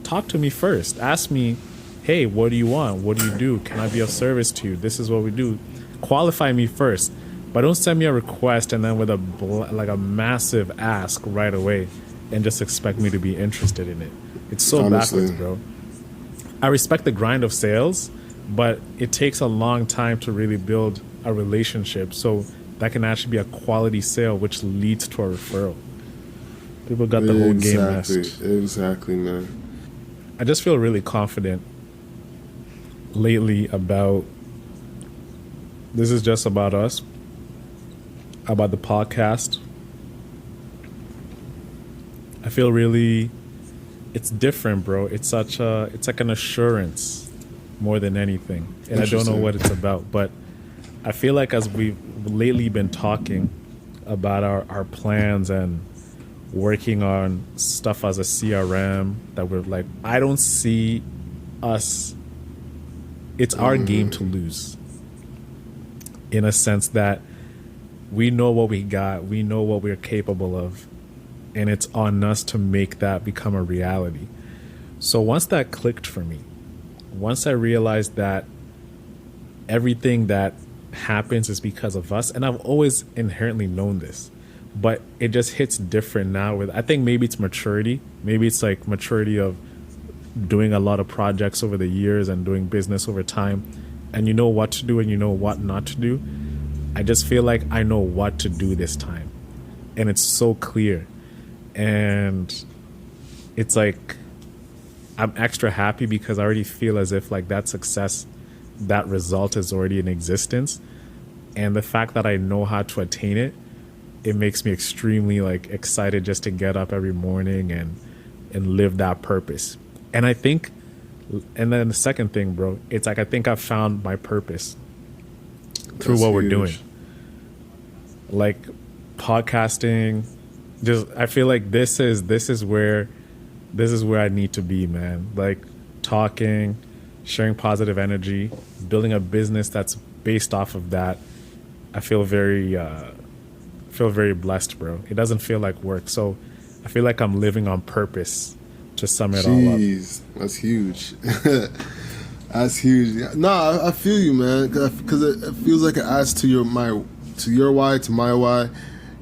Talk to me first. Ask me, hey, what do you want? What do you do? Can I be of service to you? This is what we do. Qualify me first. But don't send me a request and then with a massive ask right away and just expect me to be interested in it. It's so
Honestly.
backwards, bro. I respect the grind of sales, but it takes a long time to really build a relationship. So that can actually be a quality sale, which leads to a referral. People got the whole game messed.
Exactly, man.
I just feel really confident lately about this is just about us, about the podcast. I feel really, it's different, bro. It's like an assurance more than anything. And I don't know
Interesting.
what it's about, but I feel like as we've lately been talking about our plans and working on stuff as a CRM, that we're like, I don't see us, it's our game to lose in a sense that we know what we got, we know what we're capable of, and it's on us to make that become a reality. So once that clicked for me, once I realized that everything that happens is because of us, and I've always inherently known this, but it just hits different now with, I think maybe it's maturity. Maybe it's like maturity of doing a lot of projects over the years and doing business over time, and you know what to do and you know what not to do. I just feel like I know what to do this time, and it's so clear. And it's like I'm extra happy because I already feel as if like that success, that result is already in existence, and the fact that I know how to attain it, it makes me extremely like excited just to get up every morning and live that purpose. And I think, and then the second thing, bro, it's like I think I've found my purpose through
That's
what we're
huge.
doing. Like podcasting, just I feel like this is where I need to be, man. Like talking, sharing positive energy, building a business that's based off of that. I feel very blessed, bro. It doesn't feel like work. So I feel like I'm living on purpose, to sum it all up.
Jeez, that's huge. That's huge. Yeah, no, I feel you, man, because it feels like it adds to your why, to my why.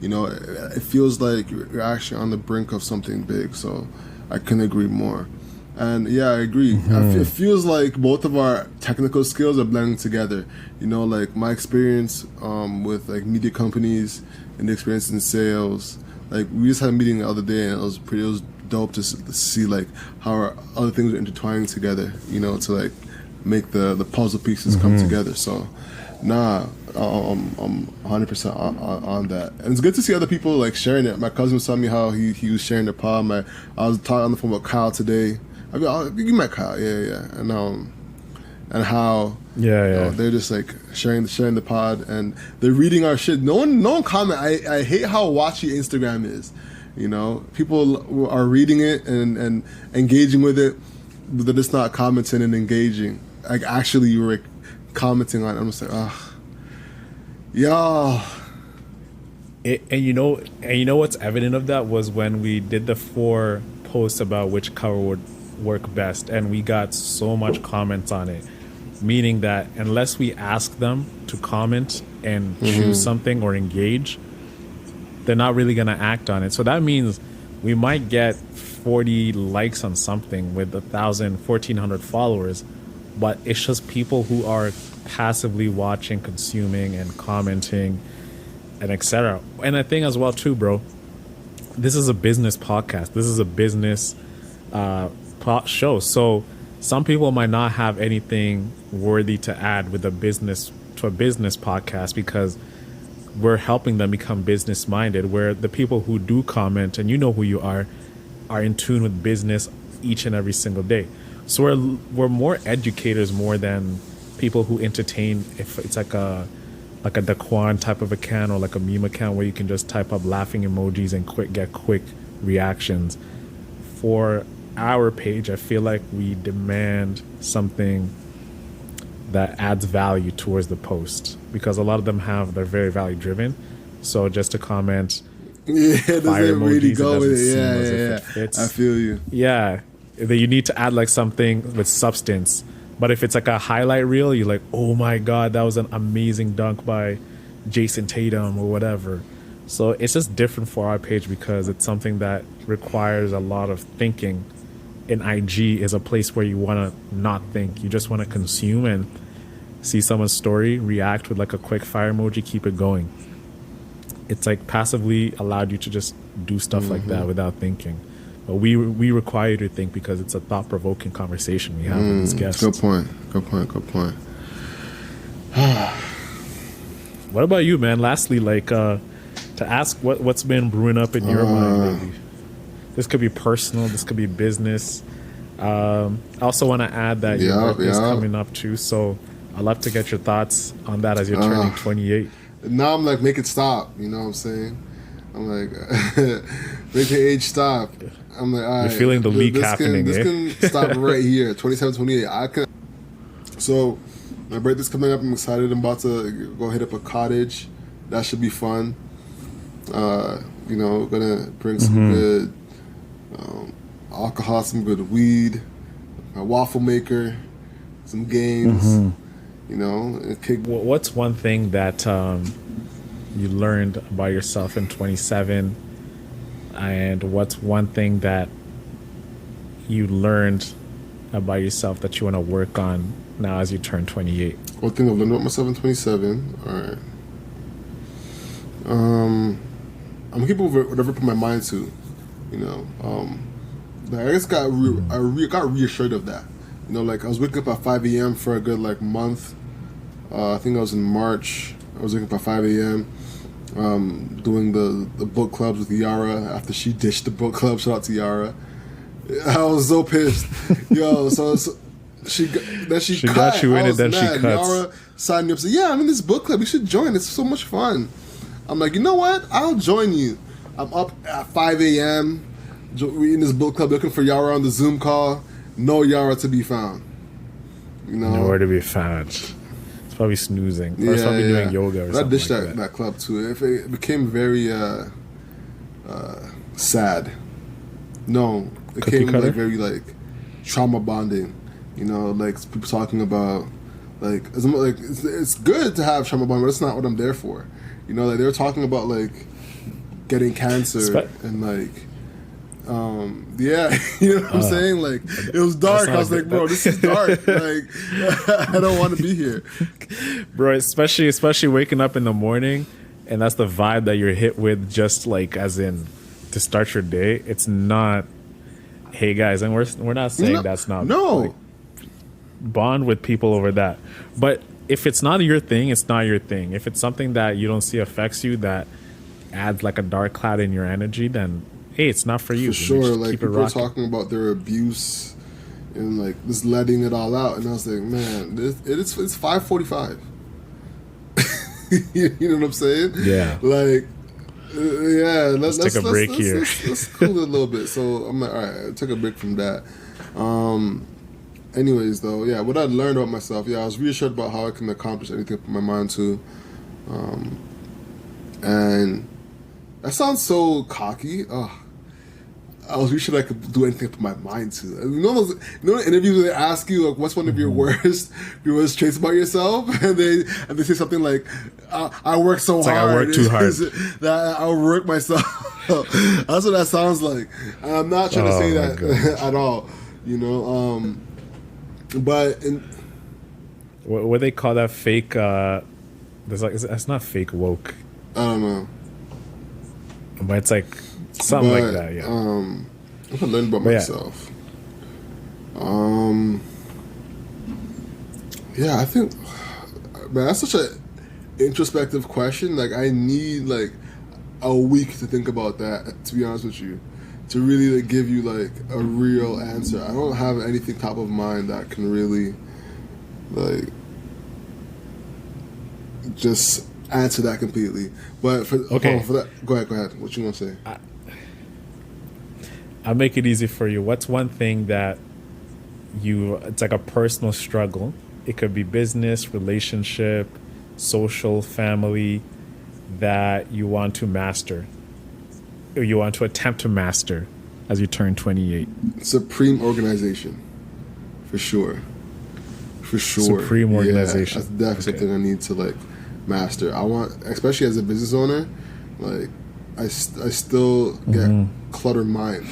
It feels like you're actually on the brink of something big. So I couldn't agree more. And yeah, I agree. It feels like both of our technical skills are blending together. Like my experience with like media companies and the experience in sales. Like we just had a meeting the other day, and it was dope to see like how our other things are intertwining together. To like make the puzzle pieces come together. So, nah, I'm 100% on that, and it's good to see other people like sharing it. My cousin was telling me how he was sharing the pod. I was talking on the phone with Kyle today. You met Kyle, yeah, and how they're just like sharing the pod, and they're reading our shit. No one comment. I hate how watchy Instagram is. People are reading it and engaging with it, but they're just not commenting and engaging. Like actually, you were like, commenting on it. I'm just like, y'all.
And you know what's evident of that was when we did the 4 posts about which cover would work best, and we got so much comments on it, meaning that unless we ask them to comment and choose something or engage, they're not really going to act on it. So that means we might get 40 likes on something with 1,400 followers, but it's just people who are passively watching, consuming, and commenting, and etc. And I think as well too, bro, this is a business podcast. This is a business show. So some people might not have anything worthy to add with a business to a business podcast because we're helping them become business minded. Where the people who do comment, and you know who you are in tune with business each and every single day. So we're more educators more than people who entertain. If it's like a Daquan type of account or like a meme account where you can just type up laughing emojis and get quick reactions. For our page, I feel like we demand something that adds value towards the post because a lot of them they're very value driven. So just to comment,
Yeah, it
fire
doesn't really
emojis,
go
it
with
doesn't
it.
seem
Yeah,
as if
yeah,
it fits.
I feel you.
Yeah, that you need to add like something with substance. But if it's like a highlight reel, you're like, oh my god, that was an amazing dunk by Jason Tatum or whatever. So it's just different for our page because it's something that requires a lot of thinking. And IG is a place where you want to not think. You just want to consume and see someone's story, react with like a quick fire emoji, keep it going. It's like passively allowed you to just do stuff like that without thinking. But we require you to think because it's a thought-provoking conversation we have with these guests.
Good point. Good point. Good point.
What about you, man? Lastly, like to ask what's been brewing up in your mind lately. This could be personal. This could be business. I also want to add that your birthday is coming up too. So I'd love to get your thoughts on that as you're turning 28.
Now I'm like, make it stop. You know what I'm saying? I'm like, make the age stop. I'm like, all right.
You're feeling the leak happening.
This
eh?
can stop right here. 27, 28. I can. So my birthday's coming up. I'm excited. I'm about to go hit up a cottage. That should be fun. You know, gonna bring some good alcohol, some good weed, a waffle maker, some games. You know,
What's one thing that you learned about yourself in 27, and what's one thing that you learned about yourself that you want to work on now as you turn 28?
One thing I've learned about myself in 27. All right. I'm gonna keep whatever I put my mind to. You know, like I just got got reassured of that. You know, like I was waking up at 5 a.m. for a good like month. I think I was in March. I was waking up at 5 a.m. Doing the book clubs with Yara after she ditched the book club. Shout out to Yara. I was so pissed, yo. So she
got you in it, then she cuts.
Yara signed me up. Said, "Yeah, I'm in this book club. You should join. It's so much fun." I'm like, you know what? I'll join you. I'm up at 5 a.m. We in this book club looking for Yara on the Zoom call. No Yara to be found. You know,
nowhere to be found. It's probably snoozing. Or it's probably doing yoga or something.
I ditched
like
that club too. It became very sad. No, it
Cookie
came
cutter?
like very like trauma bonding. You know, like people talking about like it's good to have trauma bonding, but it's not what I'm there for. You know, like they were talking about like getting cancer and like. Yeah, you know what I'm saying? Like, it was dark. I was like, bro, this is dark. Like, I don't want to be here.
Bro, especially waking up in the morning, and that's the vibe that you're hit with, just like as in to start your day. It's not, hey guys, and we're not saying that's not like, bond with people over that. But if it's not your thing, it's not your thing. If it's something that you don't see affects you, that adds like a dark cloud in your energy, then hey, it's not for you.
For sure, like people are talking about their abuse and like just letting it all out, and I was like, man, it's 5:45. You know what I'm saying?
Yeah.
Like, yeah. Let's
take a break here.
Let's cool it a little bit. So I'm like, all right, I took a break from that. Anyways, though, yeah, what I learned about myself, I was reassured about how I can accomplish anything I put my mind to, and that sounds so cocky. I was reassured I could do anything I put my mind to. You know the interviews where they ask you like, what's one of your worst traits about yourself, and they say something like, I work so hard.
I work too hard.
That I work myself. That's what that sounds like. And I'm not trying to say that at all. You know, but
what they call that fake? That's not fake woke.
I don't know.
But it's like Something like
But
that, yeah.
I'm gonna learn about
But yeah,
myself. Um, yeah, I think, man, that's such a introspective question. Like, I need like a week to think about that. To be honest with you, to really like, give you like a real answer. I don't have anything top of mind that can really like just answer that completely. But for hold on
okay.
for that, go ahead. What you want to say?
I'll make it easy for you. What's one thing that it's like a personal struggle? It could be business, relationship, social, family, that you want to master, or you want to attempt to master as you turn 28.
Supreme organization, for sure. For sure.
Supreme
Yeah, that's
organization.
definitely
Okay.
something I need to like master. I want, especially as a business owner, like I still get cluttered mind,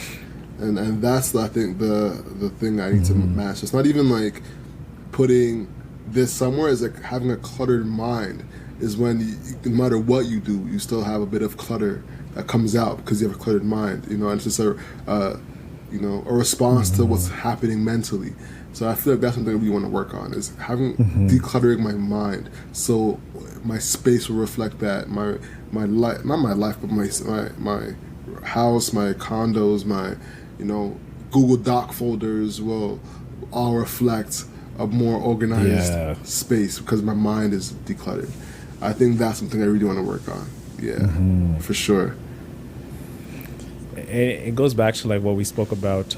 and that's I think the thing I need to master. It's not even like putting this somewhere. Is like having a cluttered mind is when no matter what you do, you still have a bit of clutter that comes out because you have a cluttered mind. You know, and it's just a response to what's happening mentally. So I feel like that's something we want to work on is having decluttering my mind so my space will reflect that my life, not my life, but my house, my condos, my you know Google Doc folders will all reflect a more organized
Yeah.
space because my mind is decluttered. I think that's something I really want to work on. Yeah, for sure.
It goes back to like what we spoke about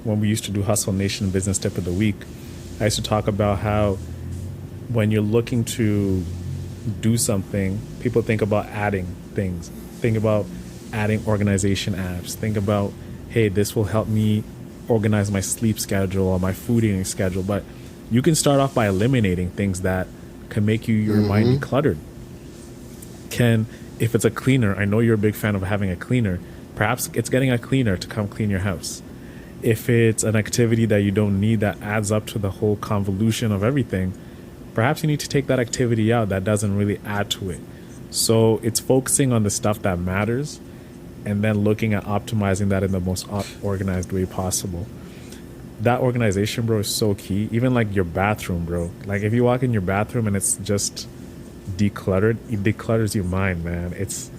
when we used to do Hustle Nation Business Tip of the Week. I used to talk about how when you're looking to do something, people think about adding things. Think about adding organization apps. Think about, hey, this will help me organize my sleep schedule or my food eating schedule. But you can start off by eliminating things that can make your mind decluttered. If it's a cleaner, I know you're a big fan of having a cleaner. Perhaps it's getting a cleaner to come clean your house. If it's an activity that you don't need that adds up to the whole convolution of everything, perhaps you need to take that activity out that doesn't really add to it. So it's focusing on the stuff that matters and then looking at optimizing that in the most organized way possible. That organization, bro, is so key. Even like your bathroom, bro. Like if you walk in your bathroom and it's just decluttered, it declutters your mind, man. It's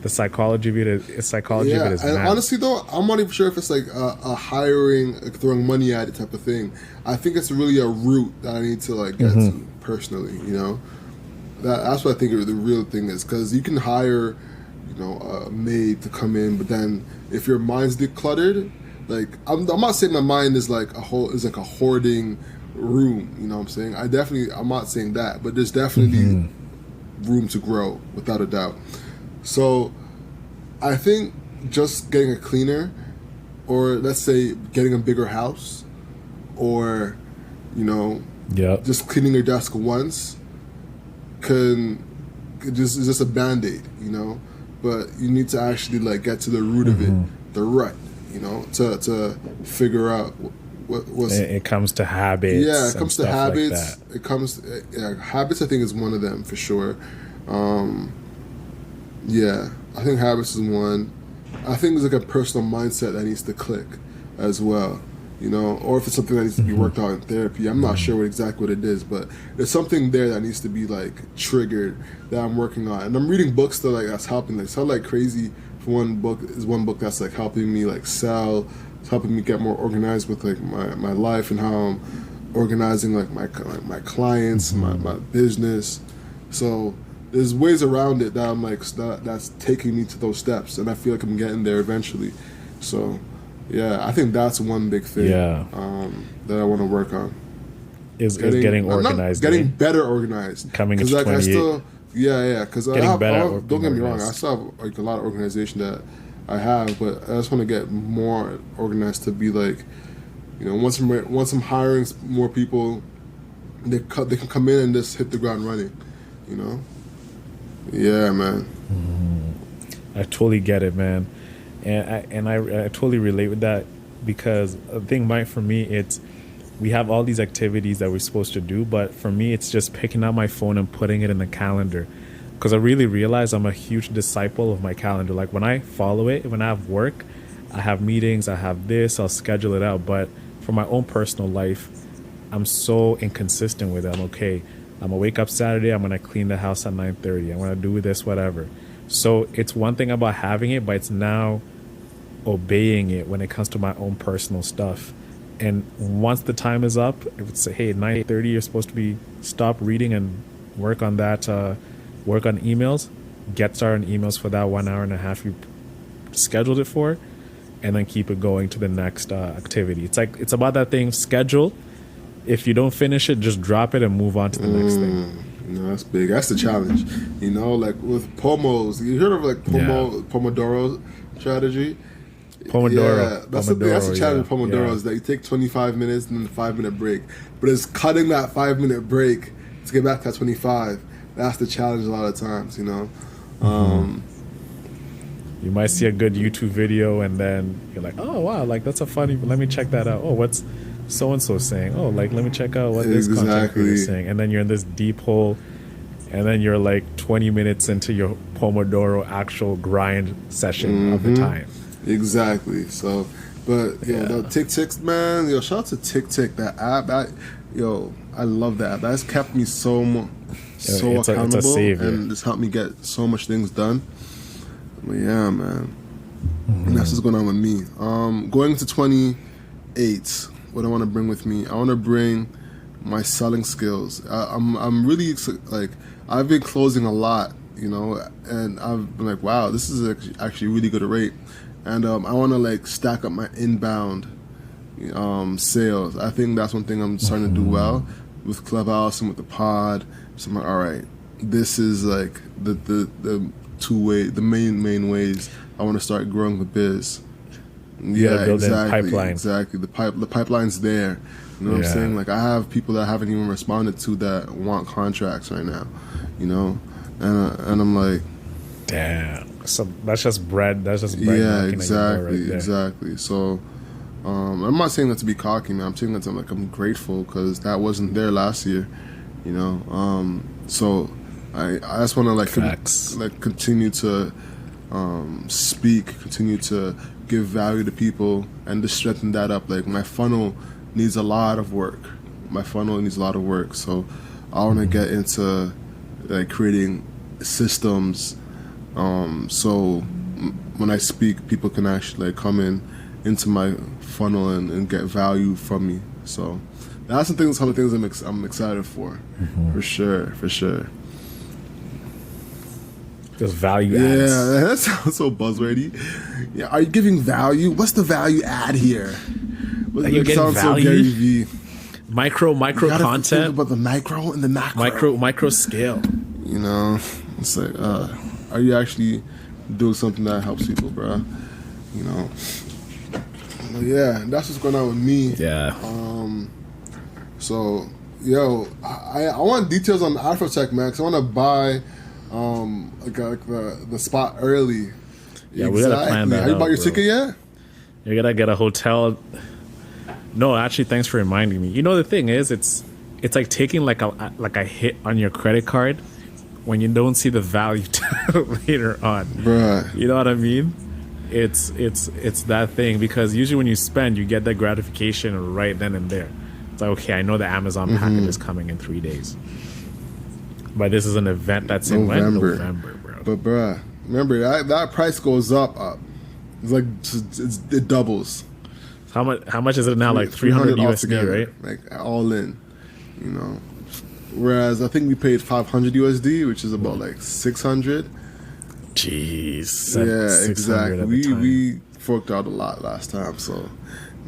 the psychology of it. Psychology of it
Yeah,
is
and
mad.
honestly though, I'm not even sure if it's like a hiring, like throwing money at it type of thing. I think it's really a route that I need to like get to personally. You know, that's what I think the real thing is because you can hire, a maid to come in, but then if your mind's decluttered, like I'm not saying my mind is like a hoarding room. You know what I'm saying? I'm not saying that, but there's definitely room to grow without a doubt. So I think just getting a cleaner, or let's say getting a bigger house, or you know,
Yep.
just cleaning your desk once, can just is just a band aid, But you need to actually like get to the root of it, the rut, to figure out what's.
It comes to
Yeah,
habits
it
and
comes to
stuff like that.
habits. Habits. I think is one of them for sure. Um, Yeah, I think habits is one. I think there's like a personal mindset that needs to click as well, or if it's something that needs to be worked out in therapy. I'm not sure exactly what it is, but there's something there that needs to be like triggered that I'm working on. And I'm reading books that like that's helping. Like Sell Like Crazy for one book that's like helping me like sell. It's helping me get more organized with like my life and how I'm organizing like my clients, my business. So there's ways around it that I'm like that's taking me to those steps, and I feel like I'm getting there eventually. So, yeah, I think that's one big thing
Yeah,
that I want to work on.
is getting
I'm not
organized,
getting
eh?
better organized
Coming
because
into
like I
28,
still yeah because
getting better
I
at
have, don't
being
get me wrong, I
organized.
still have like a lot of organization that I have, but I just want to get more organized to be like once I'm hiring more people, they can come in and just hit the ground running, you know. Yeah, man.
I totally get it, man, and I totally relate with that because the thing, Mike, for me, it's we have all these activities that we're supposed to do, but for me, it's just picking up my phone and putting it in the calendar. because I really realize I'm a huge disciple of my calendar. Like when I follow it, when I have work, I have meetings, I have this, I'll schedule it out. But for my own personal life, I'm so inconsistent with it. I'm okay. I'm gonna wake up Saturday. I'm gonna clean the house at 9:30. I'm gonna do this, whatever. So it's one thing about having it, but it's now obeying it when it comes to my own personal stuff. And once the time is up, if it's hey 9:30, you're supposed to be stop reading and work on that, work on emails, get started on emails for that 1 hour and a half you scheduled it for, and then keep it going to the next activity. It's like it's about that thing schedule. If you don't finish it, just drop it and move on to the next thing.
No, that's big. That's the challenge. You know, like with pomos. You heard of like Pomodoro strategy?
Pomodoro.
Yeah, that's the challenge with Pomodoro is that you take 25 minutes and then a 5-minute break. But it's cutting that 5-minute break to get back to that 25. That's the challenge a lot of times, you know.
You might see a good YouTube video and then you're like, oh wow, like that's a funny. Let me check that out. Oh, what's so and so saying? Oh, like let me check out what this content creator is saying. And then you're in this deep hole, and then you're like 20 minutes into your Pomodoro actual grind session of the time.
Exactly. So, but the Tick, man, shout out to Tick, that app. I love that app. That's kept me so accountable and it's helped me get so much things done. But yeah, man, and that's what's going on with me. Going to 28, what I want to bring with me, I want to bring my selling skills. I'm really like I've been closing a lot, you know, and I've been like, wow, this is actually really good rate. And I want to like stack up my inbound sales. I think that's one thing I'm starting to do well with Clubhouse and with the pod. So I'm like, all right, this is like the the main ways I want to start growing the biz. Yeah, exactly. The pipeline's there. You know what I'm saying? Like I have people that I haven't even responded to that want contracts right now. You know, and I'm like,
damn. So that's just bread. That's just bread.
Yeah, exactly. So I'm not saying that to be cocky, man. I'm saying that I'm grateful because that wasn't there last year. You know, so I just want to like continue to speak, continue to give value to people, and to strengthen that up. Like my funnel needs a lot of work. So I want to get into like creating systems. So when I speak, people can actually like come into my funnel and get value from me. So that's some of the things I'm excited for sure.
Just value adds.
Yeah, that sounds so buzzwordy. Yeah, are you giving value? What's the value add here?
Are you getting value? So Gary V. Micro content.
Think about the micro and the macro.
Micro scale.
You know, it's like, are you actually doing something that helps people, bro? You know. Well, yeah, that's what's going on with me.
Yeah.
So, I want details on the Afrotech, man, because I want to buy like the spot early.
Yeah, we gotta plan that.
Have you bought your ticket yet?
You gotta get a hotel. No, actually, thanks for reminding me. You know, the thing is, it's like taking like a hit on your credit card when you don't see the value later on.
Bruh.
You know what I mean? It's that thing, because usually when you spend, you get that gratification right then and there. It's like, okay, I know the Amazon package is coming in 3 days. But this is an event that's in November, bro.
But bruh, remember that price goes up. It's like it doubles.
How much is it now? Like 300 USD, right?
Like all in, you know. Whereas I think we paid 500 USD, which is about like 600.
Jeez.
Yeah, exactly. We forked out a lot last time, so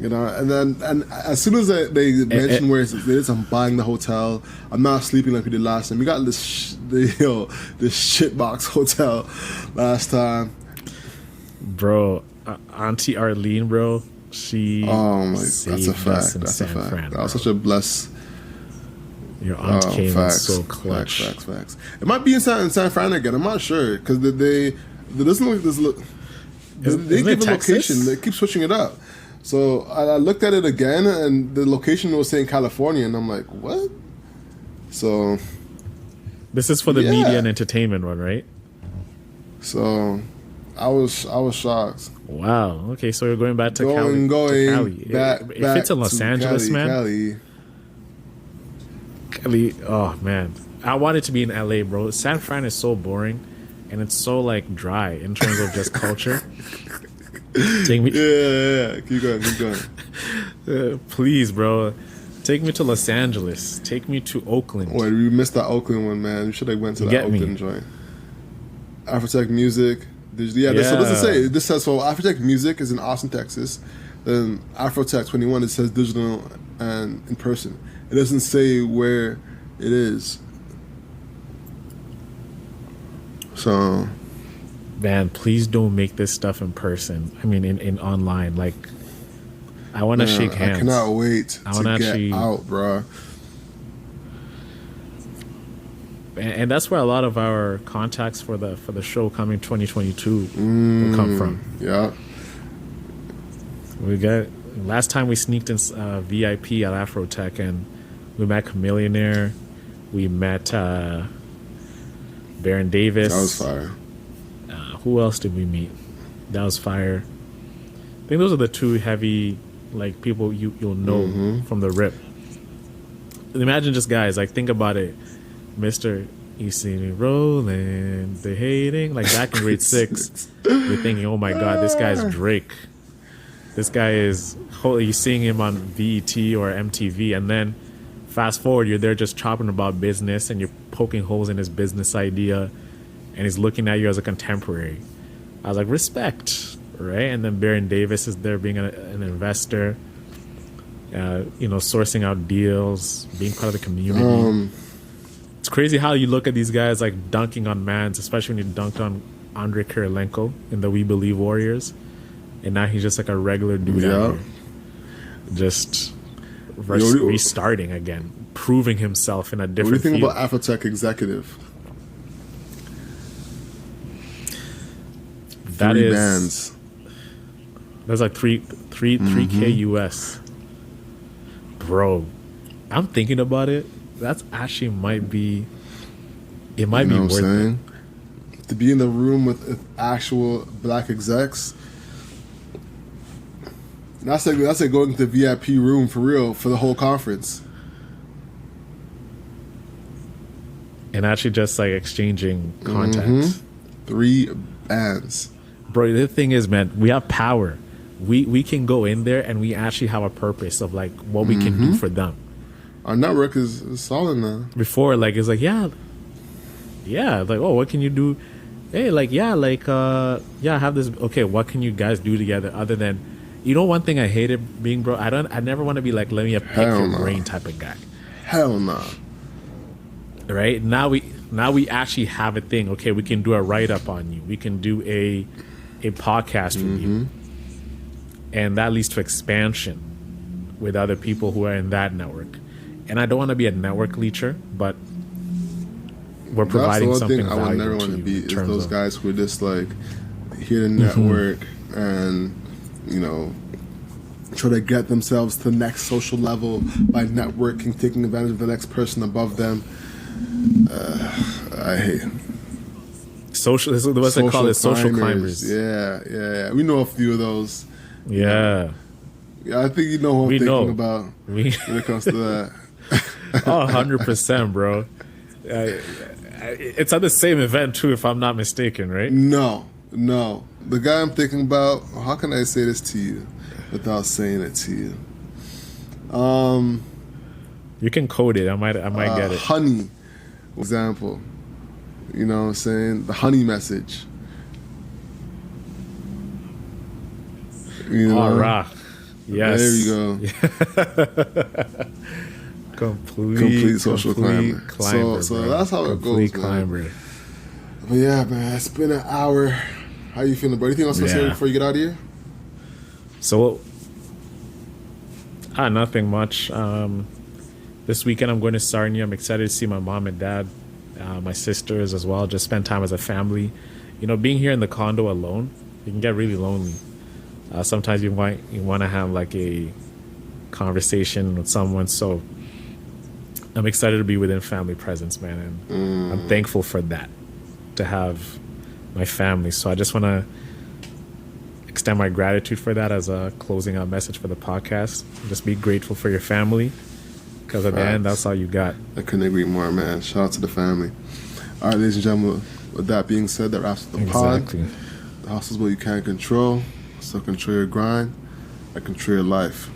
you know. And as soon as they mentioned where it is, I'm buying the hotel. I'm not sleeping like we did last time. We got this shitbox hotel last time,
bro. Auntie Arlene, bro. She
that's a fact. That was such a bless.
Your aunt came in so clutch.
Facts. It might be in San Fran again. I'm not sure because they doesn't look this look. They give a location. They keep switching it up. So I looked at it again, and the location was saying California, and I'm like, what? So
This is for the media
Yeah.
and entertainment one, right?
So I was shocked.
Wow. Okay, so you're going back to Cali. To
Going
Cali. If
back
it's in Los
to
Angeles,
Cali,
man,
Cali.
Cali. Oh man, I wanted to be in LA, bro. San Fran is so boring, and it's so like dry in terms of just culture. Take me,
Yeah. Keep going, keep going.
please, bro. Take me to Los Angeles. Take me to Oakland.
Wait, we missed that Oakland one, man. We should have went to that
Get me.
Oakland joint. Afrotech music. So does it
Yeah.
say? This says, so Afrotech music is in Austin, Texas. Then Afrotech 21, it says digital and in person. It doesn't say where it is. So,
Man, please don't make this stuff in person. I mean, in online. Like, I want to
man,
shake
I
hands.
cannot wait
I
to
wanna
get
actually-
out, bro.
And that's where a lot of our contacts for the show coming 2022 will come from.
Yeah.
We got last time we sneaked in VIP at Afrotech, and we met Chameleonaire. We met Baron Davis.
That was fire.
Who else did we meet? That was fire. I think those are the two heavy like people you'll know from the rip. Imagine just guys like think about it, Mister. You see me rolling, the hating like back in grade 6. You're thinking, oh my god, this guy's Drake. This guy is. You're seeing him on VET or MTV, and then fast forward, you're there just chopping about business, and you're poking holes in his business idea, and he's looking at you as a contemporary. I was like, respect, right? And then Baron Davis is there being an investor, sourcing out deals, being part of the community. It's crazy how you look at these guys like dunking on mans, especially when you dunked on Andrei Kirilenko in the We Believe Warriors, and now he's just like a regular dude out
Yeah.
here, just
Yo,
restarting again, proving himself in a
What do you
different
think
field.
about Afrotech Executive?
That
Three
is
bands.
that's like 3K US, bro. I'm thinking about it. That's actually might be. It might
You
be
know what
worth
I'm
it.
saying? To be in the room with actual black execs. That's like going to the VIP room for real for the whole conference.
And actually just like exchanging contacts.
3 bands.
Bro, the thing is, man, we have power. We can go in there and we actually have a purpose of like what we can do for them.
Our network is solid now.
Before, like it's like yeah, like oh, what can you do? Hey, like yeah, I have this. Okay, what can you guys do together other than, one thing I hated being, bro. I never want to be like let me pick
Hell
your
no.
brain type of guy.
Hell nah.
Right now we actually have a thing. Okay, we can do a write up on you. We can do a podcast with you, and that leads to expansion with other people who are in that network. And I don't want to be a network leecher, but we're
That's the
providing
one
something
thing I would
valuable
never
to
want to
you
be
in
is
terms
those
of
guys who are just like here to network and try to get themselves to the next social level by networking, taking advantage of the next person above them. I hate
social. What's they call it? Social climbers.
Yeah. We know a few of those.
Yeah.
Yeah, I think you know who I'm
We
thinking
know.
about
We
when it comes to that.
100%, bro. It's at the same event too, if I'm not mistaken, right?
No. The guy I'm thinking about, how can I say this to you without saying it to you?
You can code it. I might get it.
Honey, for example. You know what I'm saying? The honey message. You know?
All right. Yes.
There you go. Complete social climber. So
bro.
that's how it
Complete
goes, man.
climber.
But yeah, man, it's been an hour. How you feeling, bro? Anything else to say
Yeah.
before you get out of here?
So, nothing much. This weekend I'm going to Sarnia. I'm excited to see my mom and dad, my sisters as well. Just spend time as a family. Being here in the condo alone, you can get really lonely. Sometimes you want to have like a conversation with someone. So I'm excited to be within family presence, man, and I'm thankful for that, to have my family. So I just want to extend my gratitude for that as a closing out message for the podcast. Just be grateful for your family, because at the end, that's
Facts.
all you got.
I couldn't agree more, man. Shout out to the family. All right, ladies and gentlemen, with that being said, that wraps up the pod.
Exactly.
The hustle's what you can't control, so control your grind and control your life.